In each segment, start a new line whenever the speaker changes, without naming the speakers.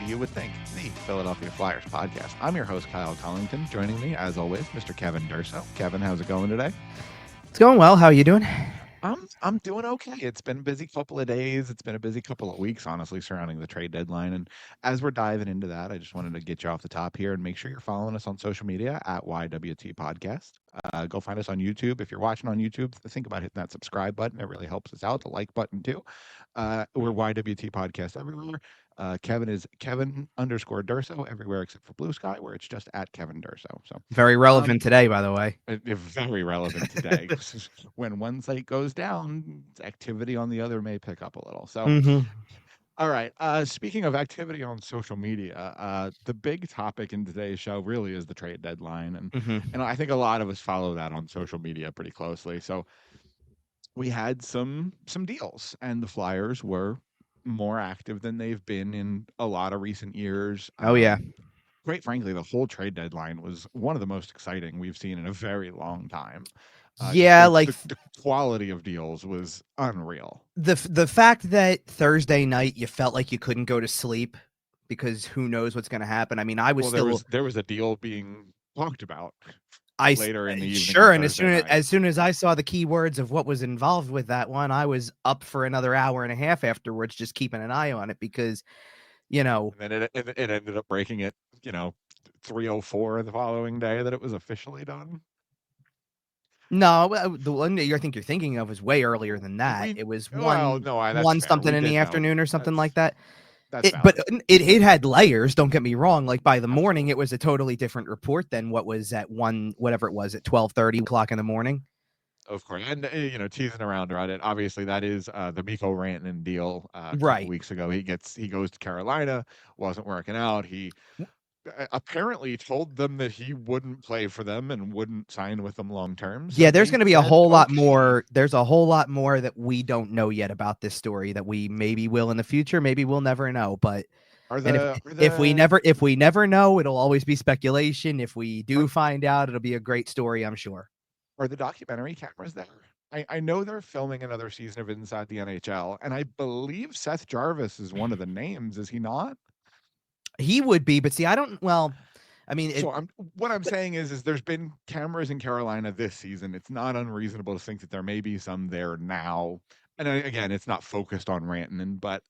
You Would Think, the Philadelphia Flyers podcast. I'm your host, Kyle Collington. Joining me, as always, Mr. Kevin Durso. Kevin, how's it going today?
It's going well. How are you doing?
I'm doing okay. It's been a busy couple of days. It's been a busy couple of weeks, honestly, surrounding the trade deadline. And as we're diving into that, I just wanted to get you off the top here and make sure you're following us on social media at YWT Podcast. Go find us on YouTube. If you're watching on YouTube, think about hitting that subscribe button. It really helps us out. The like button too. We're YWT Podcast everywhere. Kevin is Kevin _ Durso everywhere except for Blue Sky, where it's just at Kevin Durso. So
Very relevant today, by the way.
very relevant today. When one site goes down, activity on the other may pick up a little. So, all right. Speaking of activity on social media, the big topic in today's show really is the trade deadline, and I think a lot of us follow that on social media pretty closely. So, we had some deals, and the Flyers were more active than they've been in a lot of recent years.
Oh, yeah.
Quite frankly, the whole trade deadline was one of the most exciting we've seen in a very long time.
Yeah,
the quality of deals was unreal.
The fact that Thursday night you felt like you couldn't go to sleep because who knows what's going to happen. I mean, I was
there was a deal being talked about later in the evening.
Sure, and as soon as I saw the keywords of what was involved with that one, I was up for another hour and a half afterwards, just keeping an eye on it because,
and then it ended up breaking at 3:04 the following day that it was officially done.
No, the one that I think you're thinking of was way earlier than that. It was one something in the afternoon or something like that. But it had layers. Don't get me wrong. Like by the morning, it was a totally different report than what was at whatever it was at 12:30 o'clock in the morning.
Of course, and teasing around on it. Obviously, that is the Mikko Rantanen deal. A
right.
couple weeks ago, he goes to Carolina. Wasn't working out. He apparently told them that he wouldn't play for them and wouldn't sign with them long term.
So yeah, there's going to be a whole lot more. There's a whole lot more that we don't know yet about this story that we maybe will in the future. Maybe we'll never know. But if we never know, it'll always be speculation. If we do find out, it'll be a great story, I'm sure.
Are the documentary cameras there? I know they're filming another season of Inside the NHL, and I believe Seth Jarvis is one of the names. Is he not?
He would be, but see, I don't. Well, I mean,
what I'm saying is there's been cameras in Carolina this season. It's not unreasonable to think that there may be some there now. And again, it's not focused on Rantanen, but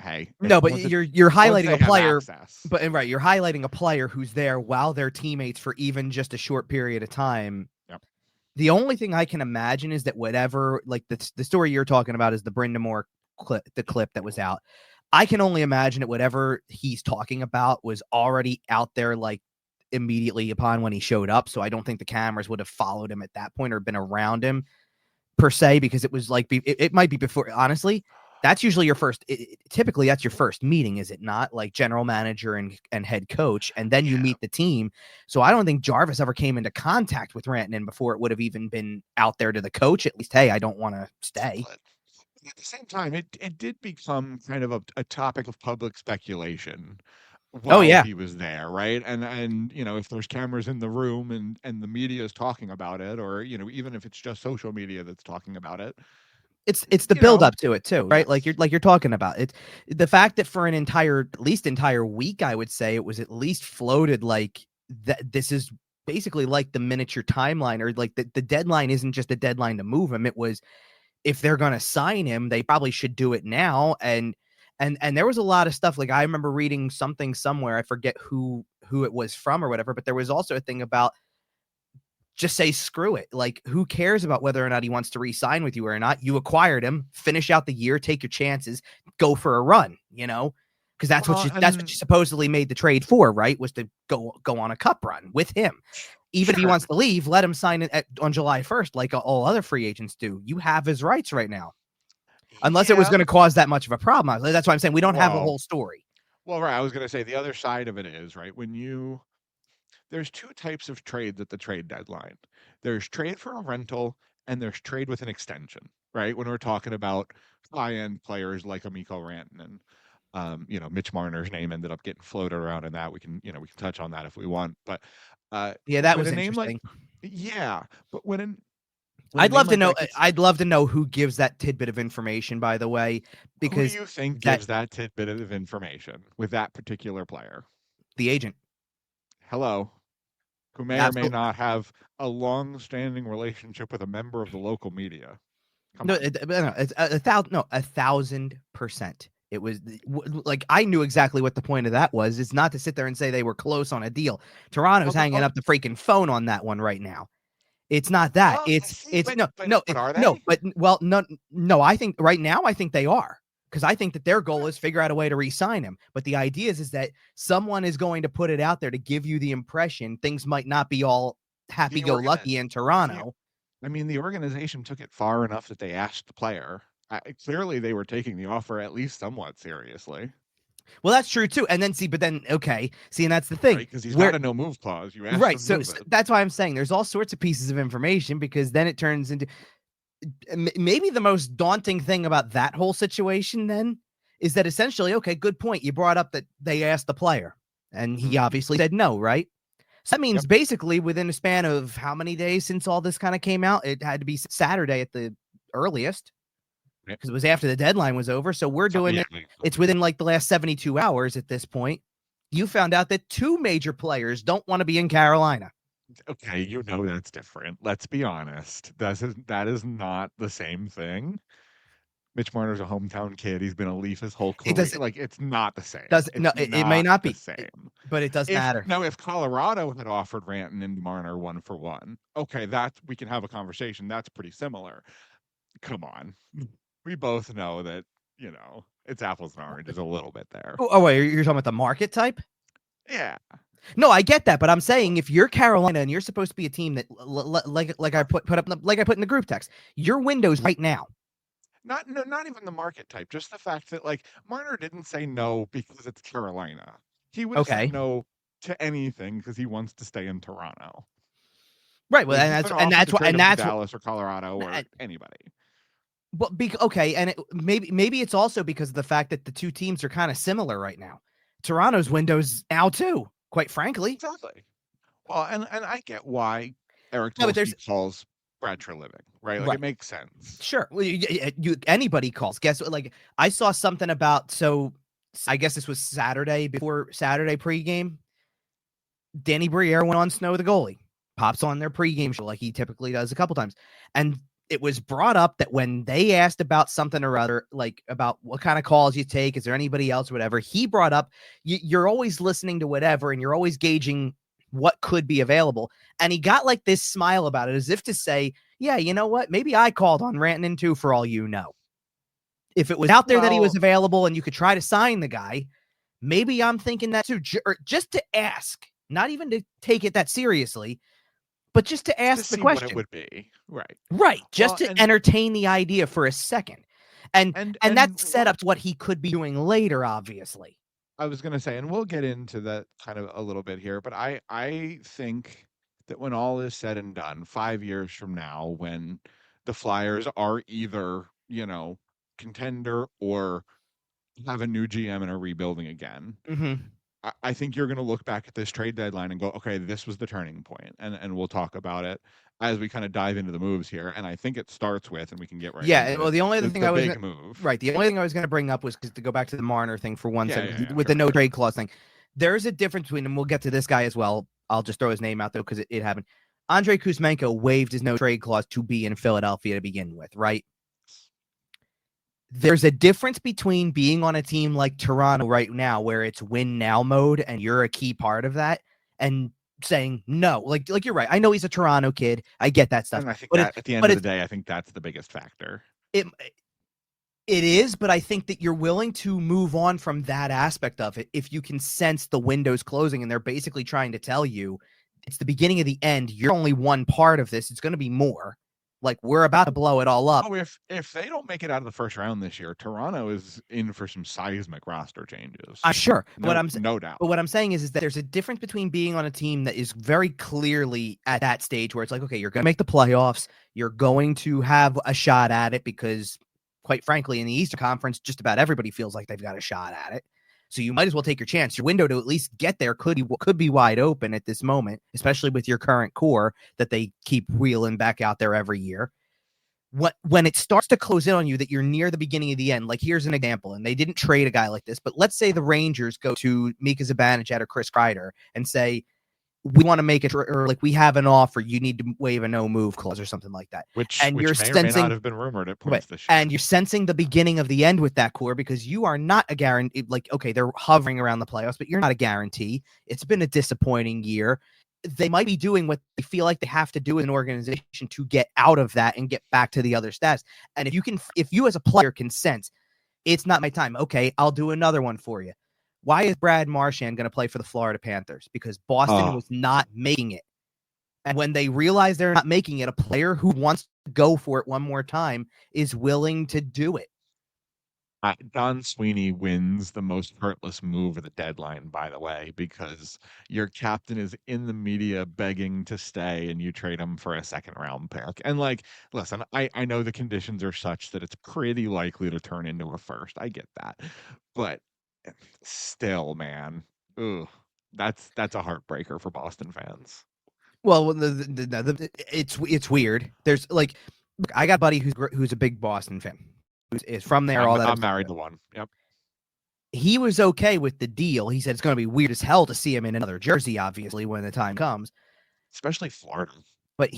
hey,
no, but you're highlighting a player. But right, you're highlighting a player who's there while they're teammates for even just a short period of time.
Yep.
The only thing I can imagine is that whatever, like the story you're talking about is the Brindamore clip, the clip that was out. I can only imagine that whatever he's talking about was already out there like immediately upon when he showed up. So I don't think the cameras would have followed him at that point or been around him per se, because it was like, it might be before, honestly, that's usually your first, typically that's your first meeting, is it not? Like general manager and head coach, and then you meet the team. So I don't think Jarvis ever came into contact with Rantanen before it would have even been out there to the coach, at least, hey, I don't want to stay.
At the same time, it did become kind of a topic of public speculation while he was there, right? And if there's cameras in the room and the media is talking about it, or even if it's just social media that's talking about it,
it's the build up to it too, right? Like you're talking about it. The fact that for an entire week, I would say it was at least floated like that. This is basically like the miniature timeline, or like the deadline isn't just a deadline to move him. It was, if they're going to sign him, they probably should do it now. And there was a lot of stuff. Like I remember reading something somewhere, I forget who it was from or whatever, but there was also a thing about just say, screw it. Like, who cares about whether or not he wants to re-sign with you or not? You acquired him, finish out the year, take your chances, go for a run, because that's what you supposedly made the trade for, right? Was to go on a cup run with him. Even if he wants to leave, let him sign it on July 1st, like all other free agents do. You have his rights right now, unless it was going to cause that much of a problem. That's why I'm saying we don't have a whole story.
Well, right. I was going to say the other side of it is, right, there's two types of trades at the trade deadline. There's trade for a rental and there's trade with an extension, right? When we're talking about high-end players like Mikko Rantanen, Mitch Marner's name ended up getting floated around in that. We can touch on that if we want, but
that was interesting.
but when
I'd love to know. I'd love to know who gives that tidbit of information, by the way, because
who do you think gives that tidbit of information with that particular player?
The agent.
Hello. Who may or may not have a long-standing relationship with a member of the local media.
It's 1,000%. It was like, I knew exactly what the point of that was. It's not to sit there and say they were close on a deal. Toronto's hanging up the freaking phone on that one right now. It's not that. No. I think right now, I think they are, because I think that their goal is figure out a way to re-sign him. But the idea is that someone is going to put it out there to give you the impression things might not be all happy-go-lucky in Toronto.
I mean, the organization took it far enough that they asked the player. Clearly, they were taking the offer at least somewhat seriously.
Well, that's true too. And then and that's the thing,
because he's got a no move clause. You asked
right. So that's why I'm saying there's all sorts of pieces of information, because then it turns into maybe the most daunting thing about that whole situation. Then is that essentially, okay, good point. You brought up that they asked the player, and he obviously said no, right? So that means basically within a span of how many days since all this kind of came out, it had to be Saturday at the earliest, because it was after the deadline was over. So we're doing it. It's within like the last 72 hours at this point. You found out that 2 major players don't want to be in Carolina.
Okay, that's different. Let's be honest. That is not the same thing. Mitch Marner's a hometown kid. He's been a Leaf his whole career. It's not the same.
It may not be
the same,
but it doesn't matter.
Now, if Colorado had offered Ranton and Marner 1-for-1, okay, we can have a conversation. That's pretty similar. Come on, we both know that it's apples and oranges a little bit there.
Oh wait, you're talking about the market type?
Yeah.
No, I get that, but I'm saying if you're Carolina and you're supposed to be a team that, like I put in the group text, your window's right now.
Not even the market type, just the fact that Marner didn't say no because it's Carolina. He would have said no to anything because he wants to stay in Toronto.
Right. Well, and that's why
Dallas or Colorado or anybody.
Well, okay, and maybe it's also because of the fact that the two teams are kind of similar right now. Toronto's window's now too, quite frankly.
Exactly. Well, and I get why Eric calls Bradshaw living, right? It makes sense.
Sure. Well, anybody calls. Guess what? I saw something about, so I guess this was Saturday, before Saturday pregame. Danny Briere went on Snow the goalie, pops on their pregame show like he typically does a couple times, and it was brought up that when they asked about something or other, like about what kind of calls you take, is there anybody else or whatever, he brought up you're always listening to whatever, and you're always gauging what could be available. And he got like this smile about it, as if to say, yeah, you know what? Maybe I called on Rantanen too, for all you know. If it was out there that he was available and you could try to sign the guy, maybe I'm thinking that too, just to ask, not even to take it that seriously, but just to ask the question.
What it would be. Right.
Right. Just to entertain the idea for a second. And that's set up to what he could be doing later, obviously.
I was going to say, and we'll get into that kind of a little bit here, but I think that when all is said and done, 5 years from now, when the Flyers are either, contender or have a new GM and are rebuilding again, I think you're going to look back at this trade deadline and go, okay, this was the turning point. And we'll talk about it as we kind of dive into the moves here. And I think it starts with, and we can get right into
well, the only other thing
the
the only thing I was going to bring up was to go back to the Marner thing for one second, with the no trade clause thing. There's a difference between, and we'll get to this guy as well. I'll just throw his name out there because it happened. Andrei Kuzmenko waived his no trade clause to be in Philadelphia to begin with, right? There's a difference between being on a team like Toronto right now, where it's win now mode and you're a key part of that, and saying no. Like you're right. I know he's a Toronto kid. I get that stuff.
And I think at the end of the day, I think that's the biggest factor.
It is, but I think that you're willing to move on from that aspect of it if you can sense the window's closing and they're basically trying to tell you it's the beginning of the end. You're only one part of this. It's going to be more. Like, we're about to blow it all up.
Oh, if they don't make it out of the first round this year, Toronto is in for some seismic roster changes.
Sure.
No doubt.
But what I'm saying is that there's a difference between being on a team that is very clearly at that stage where it's like, okay, you're going to make the playoffs. You're going to have a shot at it because, quite frankly, in the Eastern Conference, just about everybody feels like they've got a shot at it. So you might as well take your chance. Your window to at least get there could be wide open at this moment, especially with your current core that they keep wheeling back out there every year. when it starts to close in on you that you're near the beginning of the end, like here's an example, and they didn't trade a guy like this, but let's say the Rangers go to Mika Zibanejad or Chris Kreider and say, we want to make it, or like we have an offer, you need to waive a no move clause or something like that.
Which
You're
may
sensing,
or may not have been rumored at points this year.
And you're sensing the beginning of the end with that core because you are not a guarantee. Like, okay, they're hovering around the playoffs, but you're not a guarantee. It's been a disappointing year. They might be doing what they feel like they have to do as an organization to get out of that and get back to the other stats. And if you as a player can sense it's not my time, okay, I'll do another one for you. Why is Brad Marchand going to play for the Florida Panthers? Because Boston was not making it. And when they realize they're not making it, a player who wants to go for it one more time is willing to do it.
Don Sweeney wins the most hurtless move of the deadline, by the way, because your captain is in the media begging to stay and you trade him for a second round pick. And like, listen, I know the conditions are such that it's pretty likely to turn into a first. I get that. But still, man, that's a heartbreaker for Boston fans.
Well, it's weird. There's like, look, I got a buddy who's a big Boston fan, is from there.
I'm married to one. Yep.
He was okay with the deal. He said it's going to be weird as hell to see him in another jersey, obviously, when the time comes.
Especially Florida.
But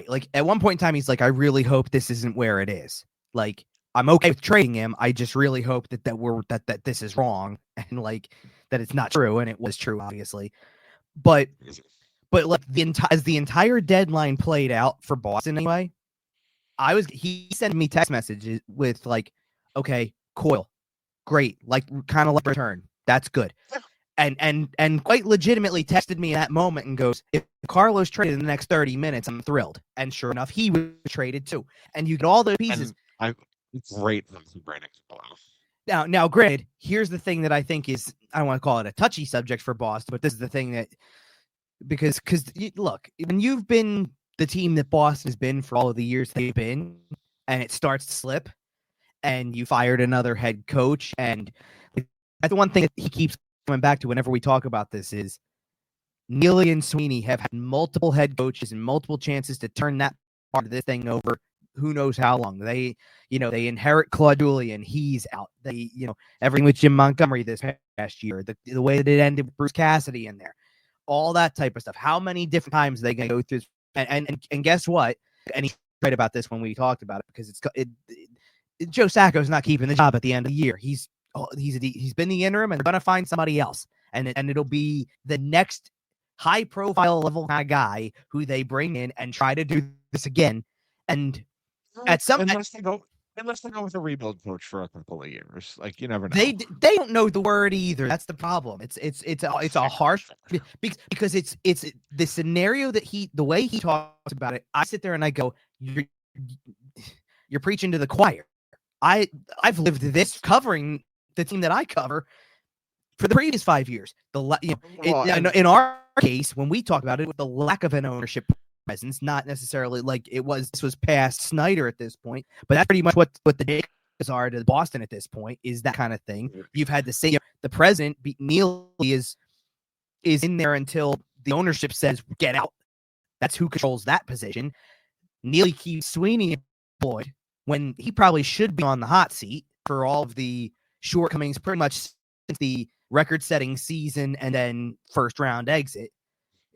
like at one point in time, he's like, I really hope this isn't where it is. Like, I'm okay with trading him. I just really hope that this is wrong and like that it's not true. And it was true, obviously. But like as the entire deadline played out for Boston anyway, he sent me text messages with like, okay, Coyle, great, like kind of like return. That's good. And quite legitimately texted me in that moment and goes, if Carlos traded in the next 30 minutes, I'm thrilled. And sure enough, he was traded too. And you get all the pieces.
It's great.
Now, granted, here's the thing that I think is, I don't want to call it a touchy subject for Boston, but this is the thing that, because look, when you've been the team that Boston has been for all of the years they've been, and it starts to slip, and you fired another head coach, and that's the one thing that he keeps coming back to whenever we talk about this is Neely and Sweeney have had multiple head coaches and multiple chances to turn that part of this thing over. Who knows how long they inherit Claude Julien, he's out. They, everything with Jim Montgomery this past year, the way that it ended with Bruce Cassidy in there, all that type of stuff. How many different times are they going to go through? And guess what? And he's right about this when we talked about it because Joe Sacco's not keeping the job at the end of the year. He's been the interim and they're going to find somebody else, and it'll be the next high profile level kind of guy who they bring in and try to do this again. And at some
unless they go with a rebuild coach for a couple of years, like you never know.
They don't know the word either. That's the problem. It's a harsh because it's the scenario that the way he talks about it. I sit there and I go, you're preaching to the choir. I've lived this covering the team that I cover for the previous 5 years. In our case, when we talk about it, with the lack of an ownership presence, not necessarily like this was past Snyder at this point, but that's pretty much what the Days are to Boston at this point, is that kind of thing. You've had the same, the president, Neely, is in there until the ownership says get out. That's who controls that position. Neely keeps Sweeney employed when he probably should be on the hot seat for all of the shortcomings pretty much since the record-setting season and then first round exit.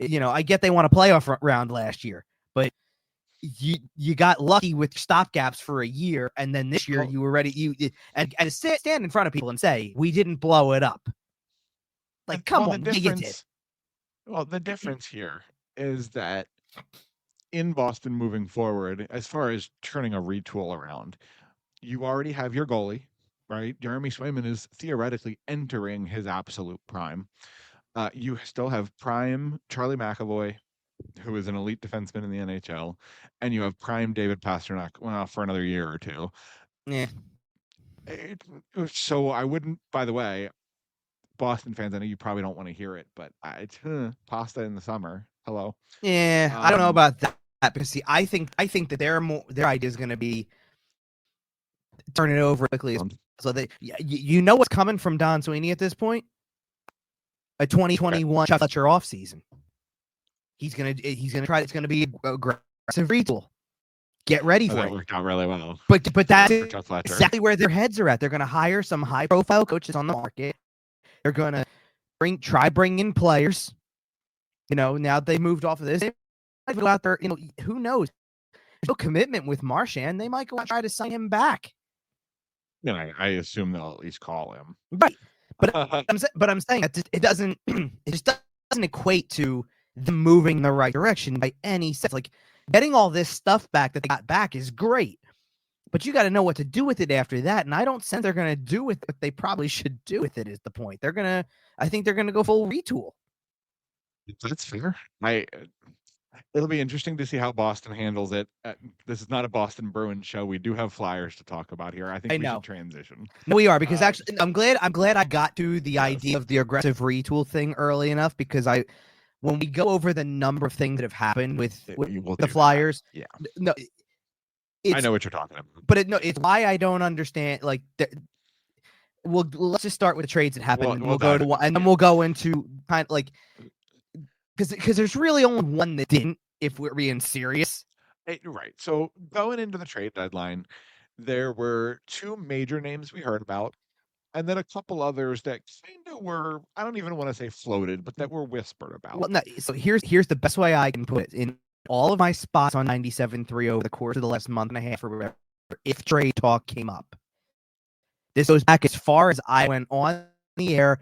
I get they won a playoff round last year, but you got lucky with stopgaps for a year, and then this year you were ready. And stand in front of people and say we didn't blow it up. Like, come on, you did.
Well, the difference here is that in Boston moving forward, as far as turning a retool around, you already have your goalie, right? Jeremy Swayman is theoretically entering his absolute prime. You still have prime Charlie McAvoy, who is an elite defenseman in the NHL, and you have prime David Pastrnak for another year or two.
Yeah.
So I wouldn't, by the way, Boston fans, I know you probably don't want to hear it, but pasta in the summer. Hello.
Yeah, I don't know about that because see, I think that their idea is going to be turn it over quickly. So you know what's coming from Don Sweeney at this point? A 2021 Chuck Fletcher offseason. He's gonna try. It's gonna be aggressive retool. Get ready for
that
it.
worked out really well.
But that's
for
exactly where their heads are at. They're going to hire some high-profile coaches on the market. They're going to bring in players. Now they moved off of this. They might go out there. Who knows? There's no commitment with Marchand. They might go out and try to sign him back.
I assume they'll at least call him.
Right. But I'm saying that it doesn't. It just doesn't equate to them moving in the right direction by any sense. Like getting all this stuff back that they got back is great, but you got to know what to do with it after that. And I don't sense they're going to do with what they probably should do with it. Is the point? I think they're going to go full retool.
That's fair. It'll be interesting to see how Boston handles it. This is not a Boston Bruins show. We do have Flyers to talk about here. I think we should transition.
No, we are, because actually, I'm glad I got to the idea of the aggressive retool thing early enough, because when we go over the number of things that have happened with the Flyers, no,
I know what you're talking about.
But it's why I don't understand. Like, let's just start with the trades that happened, and we'll go to one, and then we'll go into kind of like. Because there's really only one that didn't, if we're being serious.
Right. So going into the trade deadline, there were two major names we heard about, and then a couple others that kind of were, I don't even want to say floated, but that were whispered about.
Well, no, so here's the best way I can put it. In all of my spots on 97.3 over the course of the last month and a half or whatever, if trade talk came up, this goes back as far as I went on the air.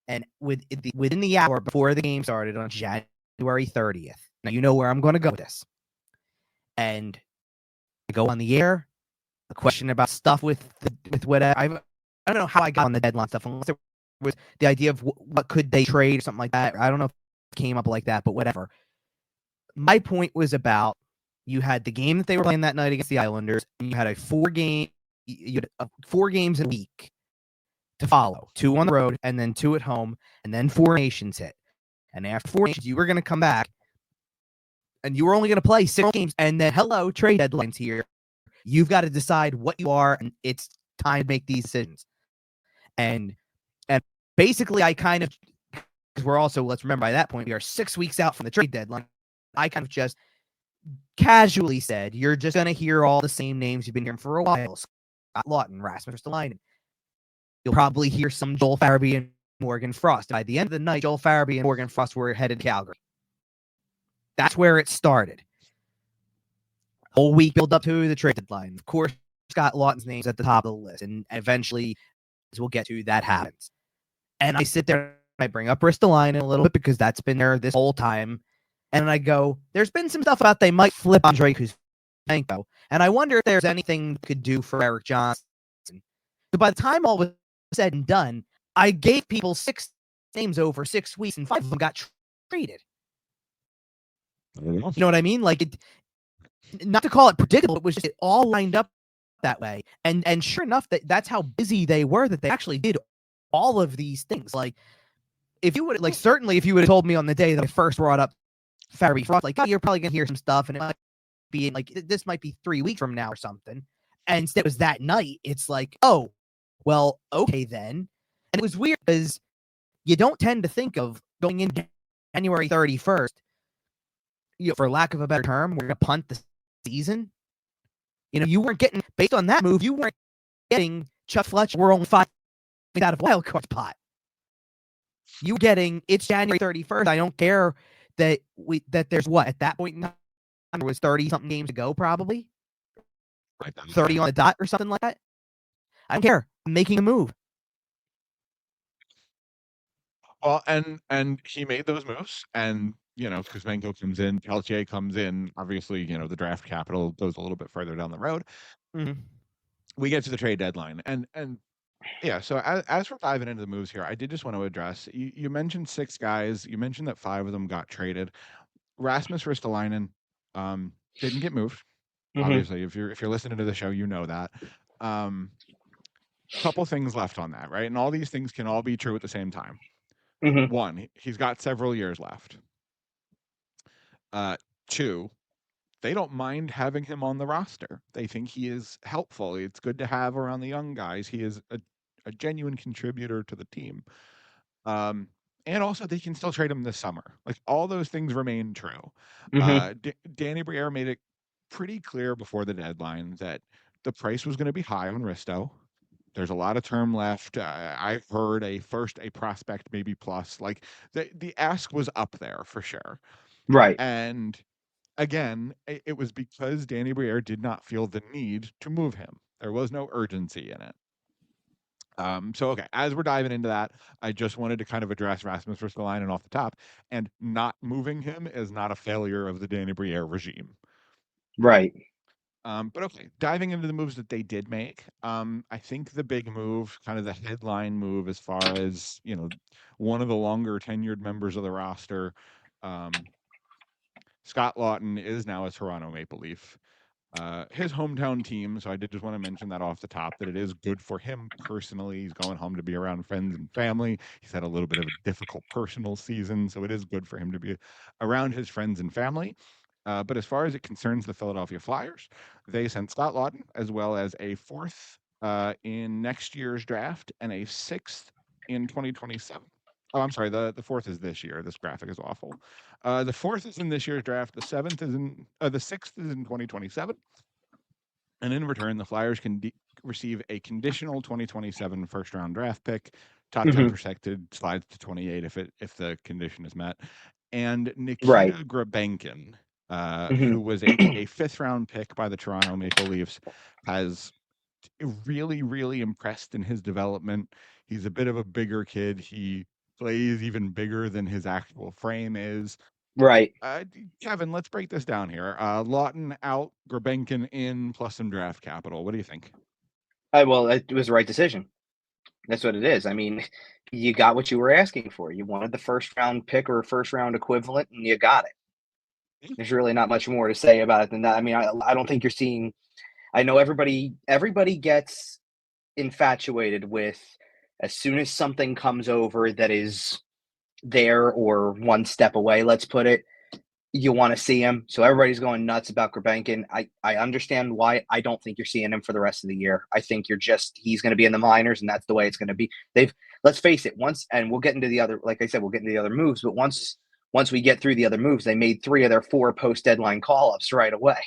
And within the hour before the game started on January 30th. Now, you know where I'm going to go with this. And I go on the air, a question about stuff with whatever. I don't know how I got on the deadline stuff, unless there was the idea of what could they trade or something like that. I don't know if it came up like that, but whatever. My point was about, you had the game that they were playing that night against the Islanders, and you had four games in a week to follow, 2 on the road and then 2 at home, and then 4 nations hit. And after 4 nations, you were going to come back and you were only going to play 6 games, and then trade deadlines here. You've got to decide what you are, and it's time to make these decisions. And basically, I kind of, because we're also, let's remember, by that point, we are 6 weeks out from the trade deadline. I kind of just casually said, you're just going to hear all the same names you've been hearing for a while. Scott Laughton, Rasmus Ristolainen. You'll probably hear some Joel Farabee and Morgan Frost. By the end of the night, Joel Farabee and Morgan Frost were headed to Calgary. That's where it started. Whole week build up to the trade deadline. Of course, Scott Laughton's name's at the top of the list, and eventually, as we'll get to, that happens. And I sit there and I bring up Ristolainen a little bit, because that's been there this whole time. And I go, there's been some stuff about they might flip Andrei Kuzmenko, and I wonder if there's anything they could do for Erik Johnson. So by the time all was said and done, I gave people 6 names over 6 weeks, and 5 of them got traded. You know what I mean? Like, not to call it predictable, it was just, it all lined up that way. And sure enough, that's how busy they were, that they actually did all of these things. Like, if you would, certainly if you would have told me on the day that I first brought up Farabee Frost, oh, you're probably gonna hear some stuff, and it might be this might be 3 weeks from now or something. And instead it was that night. It's like, oh, well, okay then. And it was weird, because you don't tend to think of going in January 31st, for lack of a better term, we're going to punt the season. You weren't getting, based on that move, you weren't getting Chuck Fletcher, we're only 5 out of wild card spot. You were getting, it's January 31st. I don't care that there's at that point in time, there was 30-something games to go, probably. 30 on the dot or something like that. I don't care. I'm making a move.
Well, and he made those moves, and Kuzmenko comes in, Pelletier comes in. Obviously, the draft capital goes a little bit further down the road.
Mm-hmm.
We get to the trade deadline, and yeah. So as we're diving into the moves here, I did just want to address. You mentioned 6 guys. You mentioned that 5 of them got traded. Rasmus Ristolainen didn't get moved. Mm-hmm. Obviously, if you're listening to the show, you know that. Couple things left on that, right? And all these things can all be true at the same time. Mm-hmm. 1, he's got several years left. 2, they don't mind having him on the roster. They think he is helpful. It's good to have around the young guys. He is a genuine contributor to the team. And also, they can still trade him this summer. Like, all those things remain true. Mm-hmm. Danny Briere made it pretty clear before the deadline that the price was going to be high on Risto. There's a lot of term left. I heard a prospect maybe plus. Like the ask was up there for sure.
Right.
And again, it was because Danny Briere did not feel the need to move him. There was no urgency in it. So okay, as we're diving into that, I just wanted to kind of address Rasmus Ristolainen off the top, and not moving him is not a failure of the Danny Briere regime.
Right.
But okay, diving into the moves that they did make, I think the big move, kind of the headline move, as far as one of the longer tenured members of the roster, Scott Laughton is now a Toronto Maple Leaf. His hometown team, so I did just want to mention that off the top, that it is good for him personally. He's going home to be around friends and family. He's had a little bit of a difficult personal season, so it is good for him to be around his friends and family. But as far as it concerns the Philadelphia Flyers, they sent Scott Laughton as well as a 4th in next year's draft and a 6th in 2027. Oh, I'm sorry. The 4th is this year. This graphic is awful. The 4th is in this year's draft. The 6th is in 2027. And in return, the Flyers can receive a conditional 2027 first round draft pick. Top 10 protected slides to 28 if the condition is met. And Nikita Grebenkin, who was a 5th round pick by the Toronto Maple Leafs, has really, really impressed in his development. He's a bit of a bigger kid. He plays even bigger than his actual frame is.
Right.
Kevin, let's break this down here. Laughton out, Grebenkin in, plus some draft capital. What do you think?
Well, it was the right decision. That's what it is. I mean, you got what you were asking for. You wanted the first round pick or a first round equivalent, and you got it. There's really not much more to say about it than that. I mean, I don't think you're seeing. I know everybody gets infatuated with, as soon as something comes over that is there or one step away, let's put it, you want to see him. So everybody's going nuts about Grebenkin. I understand why. I don't think you're seeing him for the rest of the year. I think he's going to be in the minors, and that's the way it's going to be. Let's face it, and we'll get into the other, like I said, we'll get into the other moves, but once we get through the other moves, they made 3 of their 4 post-deadline call-ups right away.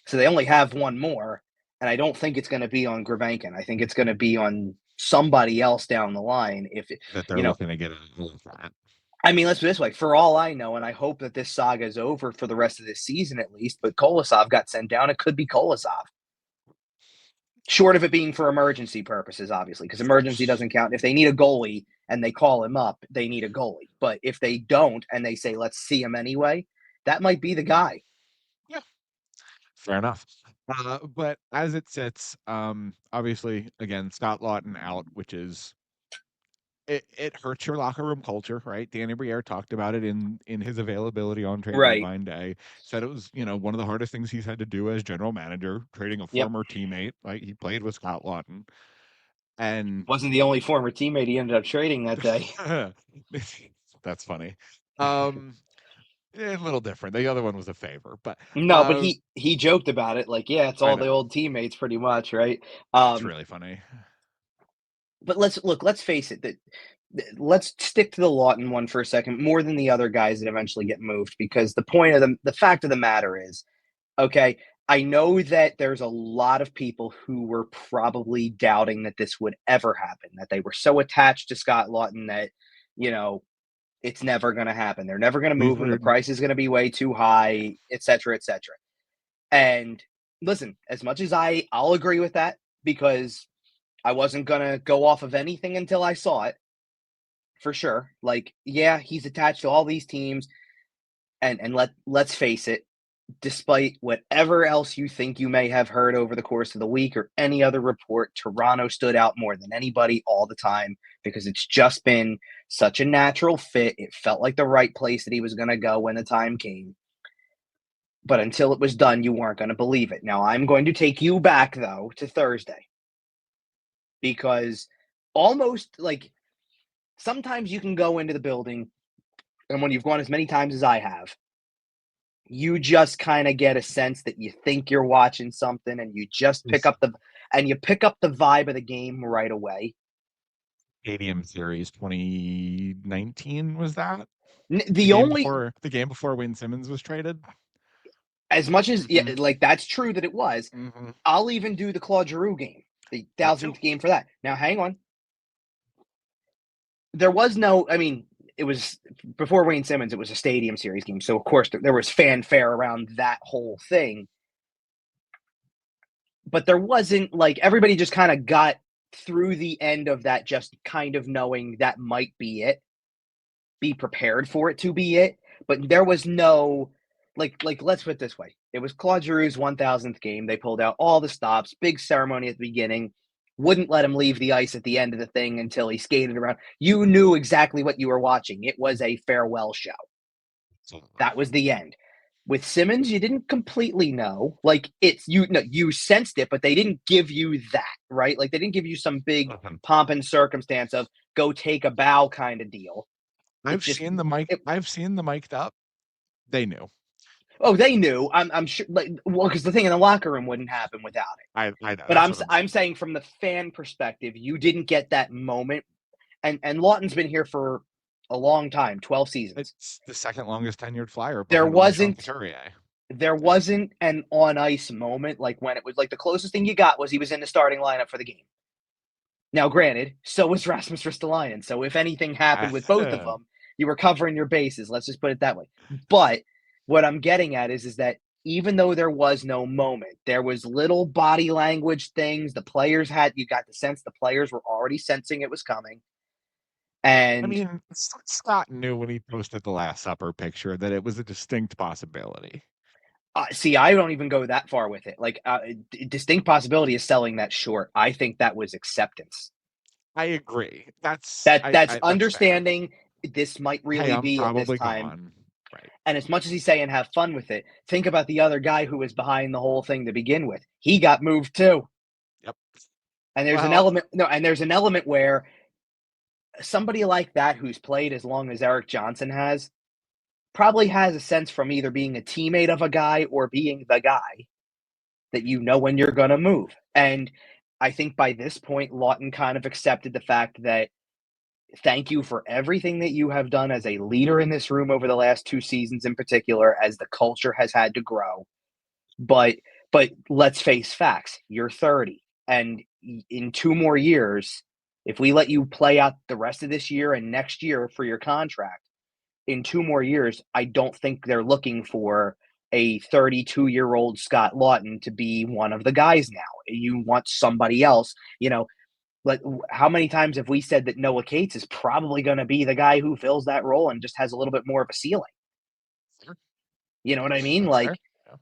So they only have one more, and I don't think it's going to be on Grebenkin. I think it's going to be on somebody else down the line.
That they're looking to get a
I mean, let's put it this way. For all I know, and I hope that this saga is over for the rest of this season at least, but Kolosov got sent down. It could be Kolosov. Short of it being for emergency purposes, obviously, because emergency doesn't count. If they need a goalie and they call him up, they need a goalie. But if they don't and they say, let's see him anyway, that might be the guy.
Yeah, fair enough. But as it sits, obviously, again, Scott Laughton out, which is it hurts your locker room culture, right? Danny Briere talked about it in his availability on trade deadline day. Said it was, one of the hardest things he's had to do as general manager, trading a former teammate. Like, he played with Scott Laughton, and
wasn't the only former teammate he ended up trading that day.
That's funny. A little different. The other one was a favor, but
no, but he joked about it. Like, yeah, it's all the old teammates, pretty much, right?
It's really funny.
But let's face it, let's stick to the Laughton one for a second, more than the other guys that eventually get moved, because the fact of the matter is, okay, I know that there's a lot of people who were probably doubting that this would ever happen, that they were so attached to Scott Laughton that, it's never going to happen. They're never going to move him. The price is going to be way too high, et cetera, et cetera. And listen, as much as I'll agree with that, because I wasn't going to go off of anything until I saw it, for sure. Like, yeah, he's attached to all these teams. And let's face it, despite whatever else you think you may have heard over the course of the week or any other report, Toronto stood out more than anybody all the time, because it's just been such a natural fit. It felt like the right place that he was going to go when the time came. But until it was done, you weren't going to believe it. Now, I'm going to take you back, though, to Thursday. Because almost, like, sometimes you can go into the building, and when you've gone as many times as I have, you just kind of get a sense that you think you're watching something, and you just pick up the vibe of the game right away.
Stadium Series 2019 was that?
The
game before Wayne Simmons was traded.
As much as like that's true that it was.
Mm-hmm.
I'll even do the Claude Giroux game, the 1000th game for that. Now, hang on. There was no, I mean, it was before Wayne Simmons, it was a Stadium Series game. So, of course, there was fanfare around that whole thing. But there wasn't like everybody just kind of got through the end of that, just kind of knowing that might be it, be prepared for it to be it. But there was no, like let's put it this way. It was Claude Giroux's 1000th game. They pulled out all the stops, big ceremony at the beginning. Wouldn't let him leave the ice at the end of the thing until he skated around. You knew exactly what you were watching. It was a farewell show. That was the end. With Simmons, you didn't completely know. Like you sensed it, but they didn't give you that, right? Like they didn't give you some big pomp and circumstance of go take a bow kind of deal.
I've seen the mic'd up. They knew.
Oh, they knew. I'm sure. Like, well, because the thing in the locker room wouldn't happen without it.
I know.
But I'm saying from the fan perspective, you didn't get that moment. And Laughton's been here for a long time, 12 seasons.
It's the second longest tenured Flyer.
There wasn't an on ice moment like when it was like the closest thing you got was he was in the starting lineup for the game. Now, granted, so was Rasmus Ristolainen. So if anything happened with both of them, you were covering your bases. Let's just put it that way. But what I'm getting at is that even though there was no moment, there was little body language things the players had. You got the sense the players were already sensing it was coming. And
I mean, Scott knew when he posted the Last Supper picture that it was a distinct possibility.
See, I don't even go that far with it. Like, distinct possibility is selling that short. I think that was acceptance.
I agree. That's
understanding. This might really be at this time.
Gone. Right.
And as much as he's saying have fun with it, think about the other guy who was behind the whole thing to begin with. He got moved too.
Yep.
And there's an element where somebody like that who's played as long as Erik Johnson has probably has a sense from either being a teammate of a guy or being the guy that you know when you're going to move. And I think by this point, Laughton kind of accepted the fact that thank you for everything that you have done as a leader in this room over the last 2 seasons in particular, as the culture has had to grow. But let's face facts. You're 30. And in 2 more years, if we let you play out the rest of this year and next year for your contract, in 2 more years, I don't think they're looking for a 32-year-old Scott Laughton to be one of the guys now. You want somebody else, But how many times have we said that Noah Cates is probably going to be the guy who fills that role and just has a little bit more of a ceiling?
Sure.
You know what I mean? Like,
yeah.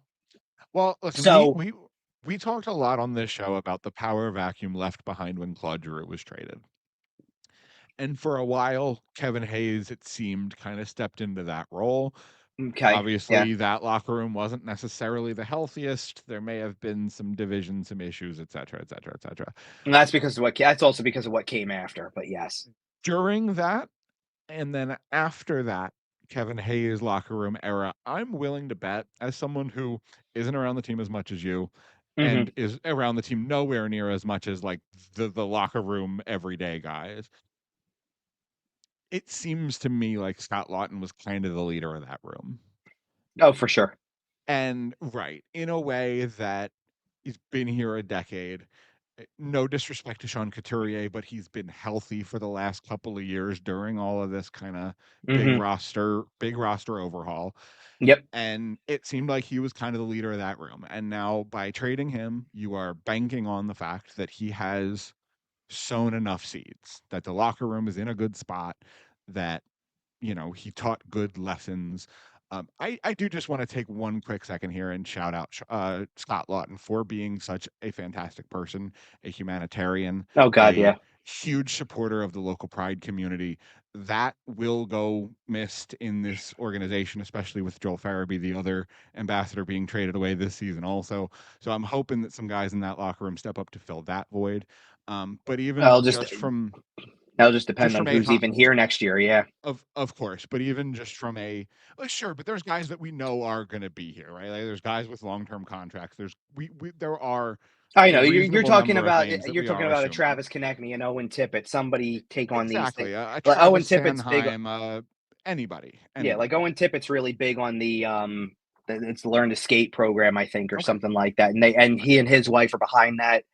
Well, listen,
so
we talked a lot on this show about the power vacuum left behind when Claude Giroux was traded. And for a while, Kevin Hayes, it seemed, kind of stepped into that role.
Okay.
Obviously, that locker room wasn't necessarily the healthiest. There may have been some division, some issues, et cetera, et cetera, et cetera.
And that's also because of what came after. But yes,
during that, and then after that Kevin Hayes locker room era, I'm willing to bet, as someone who isn't around the team as much as you, and is around the team nowhere near as much as like the locker room everyday guys, it seems to me like Scott Laughton was kind of the leader of that room.
Oh, for sure.
And right, in a way that he's been here a decade. No disrespect to Sean Couturier, but he's been healthy for the last couple of years during all of this kind of big roster overhaul.
Yep.
And it seemed like he was kind of the leader of that room. And now by trading him, you are banking on the fact that he has sown enough seeds, that the locker room is in a good spot, that, he taught good lessons. I do just want to take one quick second here and shout out Scott Laughton for being such a fantastic person, a humanitarian.
Oh, God, yeah.
Huge supporter of the local Pride community. That will go missed in this organization, especially with Joel Farabee, the other ambassador, being traded away this season also. So I'm hoping that some guys in that locker room step up to fill that void. But even
that'll just depend on who's even here next year. Yeah.
Of course, but even just from sure, but there's guys that we know are going to be here, right? Like there's guys with long-term contracts. There are.
I know you're talking about a Travis Konechny and Owen Tippett. Somebody take on these things.
Like Owen Tippett's big. Anybody.
Yeah, like Owen Tippett's really big on the it's the Learn to Skate program, I think, or something like that. And he and his wife are behind that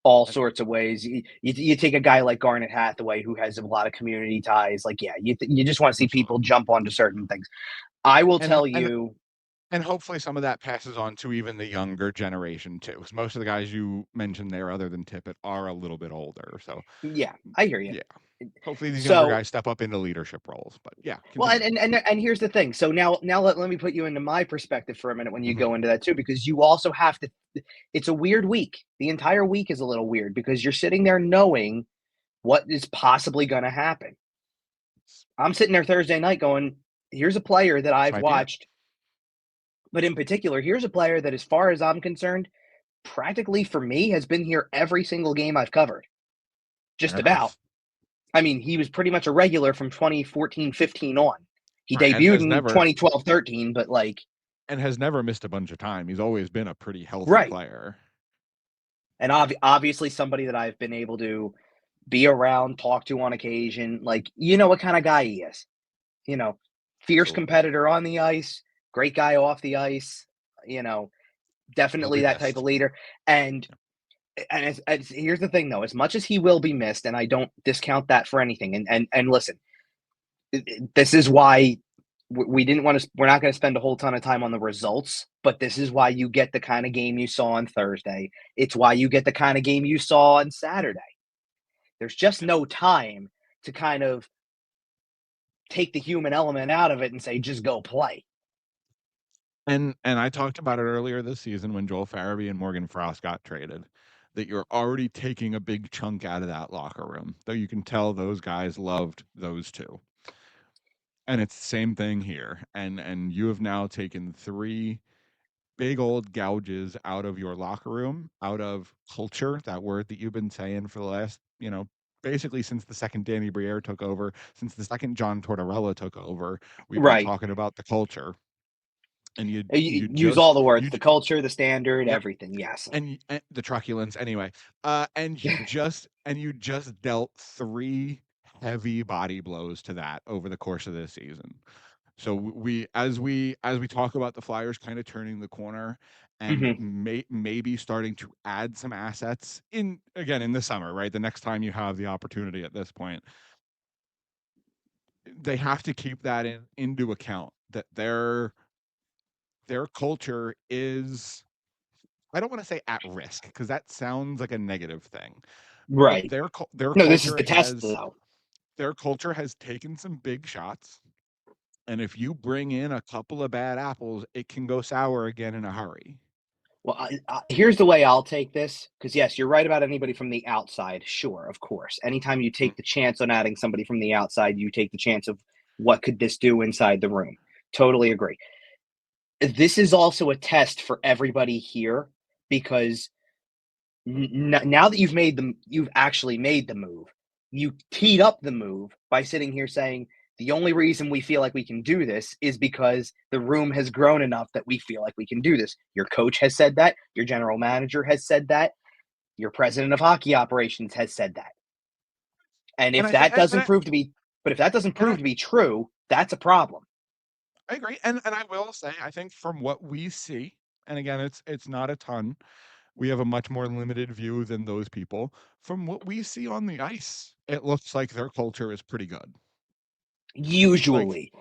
all sorts of ways. You take a guy like Garnet Hathaway, who has a lot of community ties. Like, yeah, you just want to see people jump onto certain things. I will tell you.
And hopefully some of that passes on to even the younger generation too, because most of the guys you mentioned there, other than Tippett, are a little bit older. So
yeah, I hear you.
Yeah, hopefully these younger guys step up into leadership roles. But yeah,
continue. Well, and here's the thing. So now let me put you into my perspective for a minute when you go into that too, because you also have to. It's a weird week. The entire week is a little weird because you're sitting there knowing what is possibly going to happen. I'm sitting there Thursday night going, here's a player that I've watched. But in particular, here's a player that, as far as I'm concerned, practically for me has been here every single game I've covered. Just about. I mean, he was pretty much a regular from 2014-15 on. He debuted in 2012-13, but like...
And has never missed a bunch of time. He's always been a pretty healthy player.
And obviously somebody that I've been able to be around, talk to on occasion. Like, you know what kind of guy he is. You know, fierce competitor on the ice, great guy off the ice, you know, definitely that type of leader. And here's the thing, though, as much as he will be missed, and I don't discount that for anything. And listen, this is why we're not going to spend a whole ton of time on the results, but this is why you get the kind of game you saw on Thursday. It's why you get the kind of game you saw on Saturday. There's just no time to kind of take the human element out of it and say, just go play.
And I talked about it earlier this season when Joel Farabee and Morgan Frost got traded, that you're already taking a big chunk out of that locker room, though you can tell those guys loved those two. And it's the same thing here. And you have now taken 3 big old gouges out of your locker room, out of culture, that word that you've been saying for the last, basically since the second Danny Briere took over, since the second John Tortorella took over, we've been talking about the culture. And you
use all the words, the culture, the standard, everything. Yes.
And the truculence anyway. And you just dealt 3 heavy body blows to that over the course of this season. So as we talk about the Flyers kind of turning the corner and maybe starting to add some assets in the summer, right? The next time you have the opportunity at this point, they have to keep that into account, that their culture is, I don't want to say at risk, because that sounds like a negative thing.
Right.
Their culture,
this is the test, though.
Their culture has taken some big shots. And if you bring in a couple of bad apples, it can go sour again in a hurry.
Well, here's the way I'll take this, because yes, you're right about anybody from the outside. Sure, of course. Anytime you take the chance on adding somebody from the outside, you take the chance of what could this do inside the room. Totally agree. This is also a test for everybody here, because now that you've actually made the move. You teed up the move by sitting here saying, the only reason we feel like we can do this is because the room has grown enough that we feel like we can do this. Your coach has said that. Your general manager has said that. Your president of hockey operations has said that. And if that doesn't prove to be true, that's a problem.
I agree. And I will say, I think from what we see, and again, it's not a ton, we have a much more limited view than those people. From what we see on the ice, it looks like their culture is pretty good.
Usually,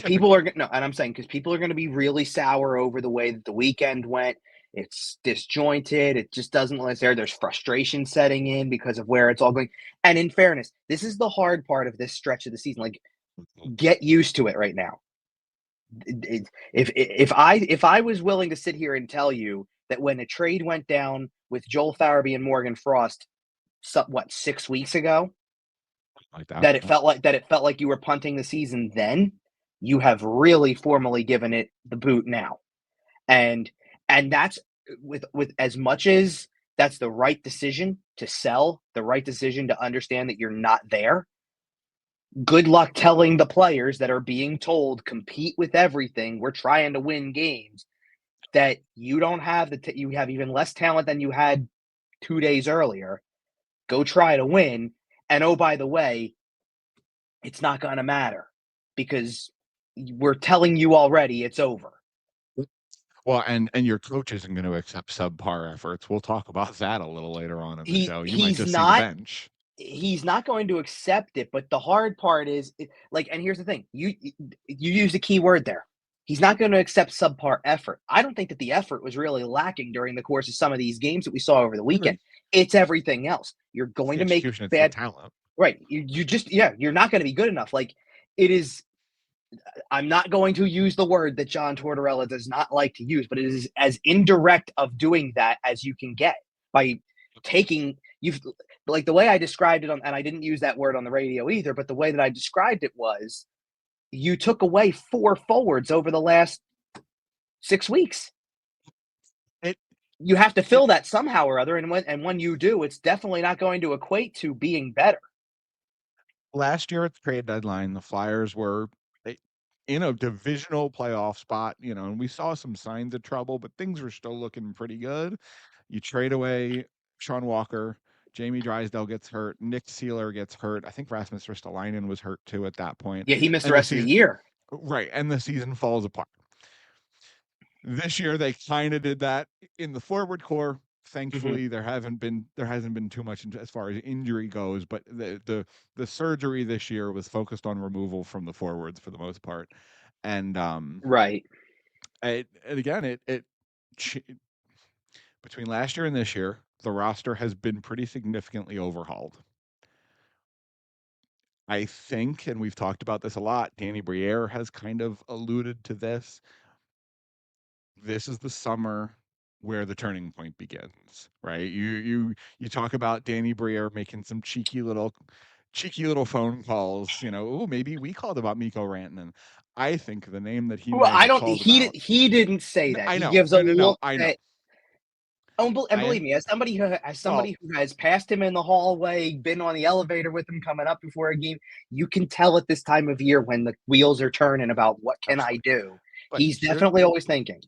people are and I'm saying, because people are going to be really sour over the way that the weekend went. It's disjointed. It just doesn't let us there. There's frustration setting in because of where it's all going. And in fairness, this is the hard part of this stretch of the season. Like, get used to it right now. If I was willing to sit here and tell you that when a trade went down with Joel Farabee and Morgan Frost, 6 weeks ago, that it felt like you were punting the season, then you have really formally given it the boot now. And that's with as much as that's the right decision to sell, the right decision to understand that you're not there. Good luck telling the players that are being told, compete with everything, we're trying to win games, that you don't have you have even less talent than you had 2 days earlier. Go try to win. And oh, by the way, it's not going to matter, because we're telling you already it's over.
Well, and your coach isn't going to accept subpar efforts. We'll talk about that a little later on in the show. You might
He's
just see the
not
bench.
he's not going to accept it, but the hard part is like, and here's the thing, you use a key word there. He's not going to accept subpar effort. I don't think that the effort was really lacking during the course of some of these games that we saw over the weekend. It's everything else. You're going to make
Execution, it's the
bad
talent.
right. You just you're not going to be good enough. Like it is. I'm not going to use the word that John Tortorella does not like to use, but it is as indirect of doing that as you can get by taking you've like the way I described it on, and I didn't use that word on the radio either, but the way that I described it was you took away 4 forwards over the last 6 weeks. You have to fill that somehow or other, and when you do, it's definitely not going to equate to being better.
Last year at the trade deadline, the Flyers were in a divisional playoff spot, and we saw some signs of trouble, but things were still looking pretty good. You trade away Sean Walker, Jamie Drysdale gets hurt, Nick Seeler gets hurt. I think Rasmus Ristolainen was hurt too at that point.
Yeah, he missed the rest of the year.
Right, and the season falls apart. This year they kind of did that in the forward core. Thankfully, there hasn't been too much as far as injury goes, but the surgery this year was focused on removal from the forwards for the most part, and
right.
Between last year and this year, the roster has been pretty significantly overhauled. I think, and we've talked about this a lot, Danny Briere has kind of alluded to this. This is the summer where the turning point begins, right? You talk about Danny Briere making some cheeky little phone calls, oh, maybe we called about Mikko Rantanen. I think the name that he
he didn't say that.
I know.
He gives a look
I know.
And believe me, as somebody who has passed him in the hallway, been on the elevator with him coming up before a game, you can tell at this time of year when the wheels are turning about what can I do. But he's definitely always thinking.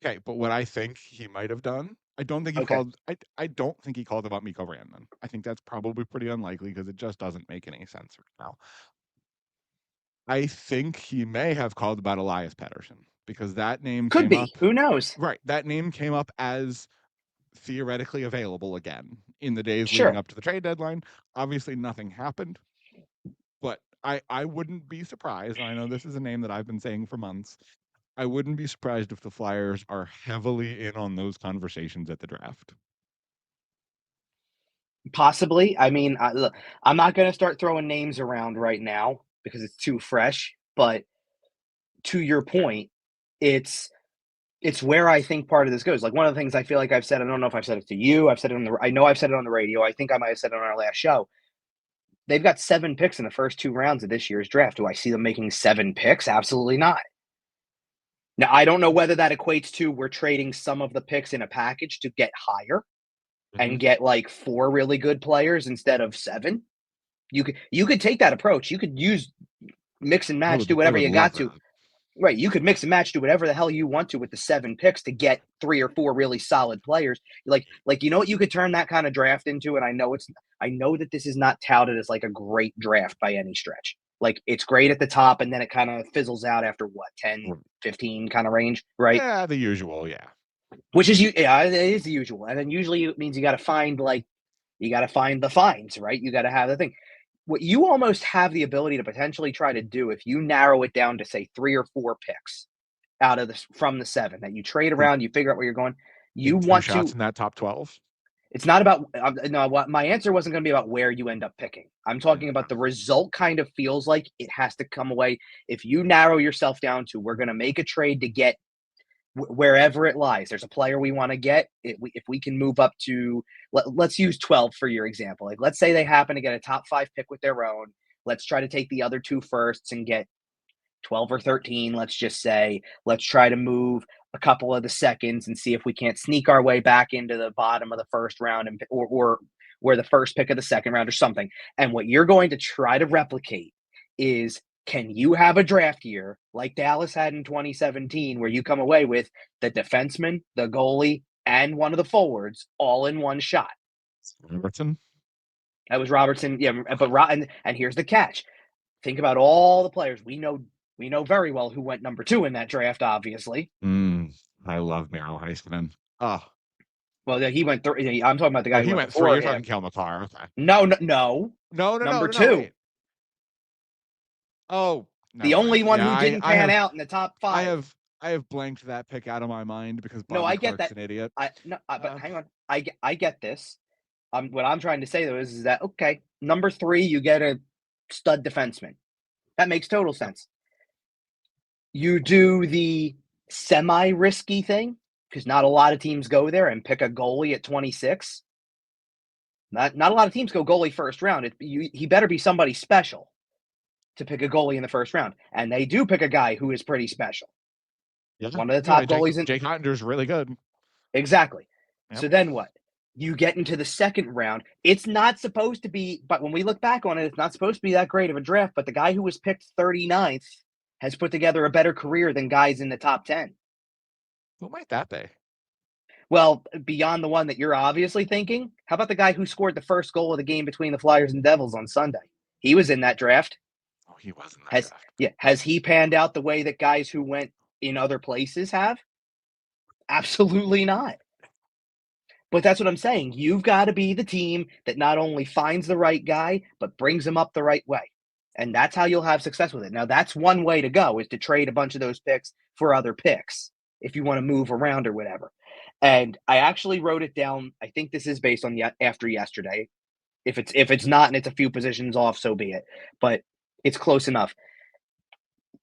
Okay, but what I think he might have done, I don't think he called. I don't think he called about Mikko Rantanen. I think that's probably pretty unlikely because it just doesn't make any sense right now. I think he may have called about Elias Pettersson because that name
came up. Who knows?
Right, that name came up as theoretically available again in the days leading up to the trade deadline. Obviously, nothing happened, but I wouldn't be surprised. And I know this is a name that I've been saying for months. I wouldn't be surprised if the Flyers are heavily in on those conversations at the draft.
Possibly. I mean, look, I'm not going to start throwing names around right now because it's too fresh. But to your point, it's where I think part of this goes. Like one of the things I feel like I've said, I don't know if I've said it to you. I know I've said it on the radio. I think I might have said it on our last show. They've got 7 picks in the first 2 rounds of this year's draft. Do I see them making 7 picks? Absolutely not. Now, I don't know whether that equates to we're trading some of the picks in a package to get higher and get like 4 really good players instead of 7. You could take that approach. You could use mix and match, do whatever you got to. Right. You could mix and match, do whatever the hell you want to with the 7 picks to get 3 or 4 really solid players. Like, you know what you could turn that kind of draft into? And I know that this is not touted as like a great draft by any stretch. Like it's great at the top and then it kind of fizzles out after 10, 15 kind of range, right?
Yeah, the usual, yeah.
Which is it is the usual. And then usually it means you got to find the finds, right? You got to have the thing. What you almost have the ability to potentially try to do if you narrow it down to say 3 or 4 picks out of from the 7 that you trade around, you figure out where you're going. You want
shots in that top 12.
It's not about no. My answer wasn't going to be about where you end up picking. I'm talking about the result. Kind of feels like it has to come away. If you narrow yourself down to, we're going to make a trade to get wherever it lies. There's a player we want to get. If we can move up to, let's use 12 for your example. Like let's say they happen to get a top 5 pick with their own. Let's try to take the other 2 firsts and get 12 or 13. Let's just say, let's try to move a couple of the seconds and see if we can't sneak our way back into the bottom of the first round or where the first pick of the second round or something. And what you're going to try to replicate is, can you have a draft year like Dallas had in 2017 where you come away with the defenseman, the goalie, and one of the forwards all in one shot?
Robertson?
That was Robertson. Yeah, but and here's the catch. Think about all the players we know very well who went number 2 in that draft, obviously.
I love Miro Heiskanen. Oh,
Well, yeah, he went 3. I'm talking about the guy who
he
went
went 3.
before
You're
him.
talking Kel McCarr. Okay.
No.
No, no, no,
Number
no, no.
2.
Wait. Oh,
The
never
only
mind.
one
Yeah,
who didn't
I
pan
have,
out in the top 5.
I have blanked that pick out of my mind because
No,
Bobby
I get
Clark's
that.
an idiot.
But hang on. I get this. What I'm trying to say though is that okay, number 3, you get a stud defenseman. That makes total sense. You do the semi-risky thing because not a lot of teams go there and pick a goalie at 26. Not a lot of teams go goalie first round. He better be somebody special to pick a goalie in the first round, and they do pick a guy who is pretty special.
Yeah.
One of the top goalies in
Jake Ottinger's really good.
Exactly.
Yep.
So then what? You get into the second round. It's not supposed to be, but when we look back on it, it's not supposed to be that great of a draft. But the guy who was picked 39th has put together a better career than guys in the top 10.
Who might that be?
Well, beyond the one that you're obviously thinking, how about the guy who scored the first goal of the game between the Flyers and Devils on Sunday? He was in that draft.
Oh, he was in that draft.
Yeah. Has he panned out the way that guys who went in other places have? Absolutely not. But that's what I'm saying. You've got to be the team that not only finds the right guy, but brings him up the right way. And that's how you'll have success with it. Now, that's one way to go, is to trade a bunch of those picks for other picks if you want to move around or whatever. And I actually wrote it down. I think this is based on after yesterday. If it's not and it's a few positions off, so be it. But it's close enough.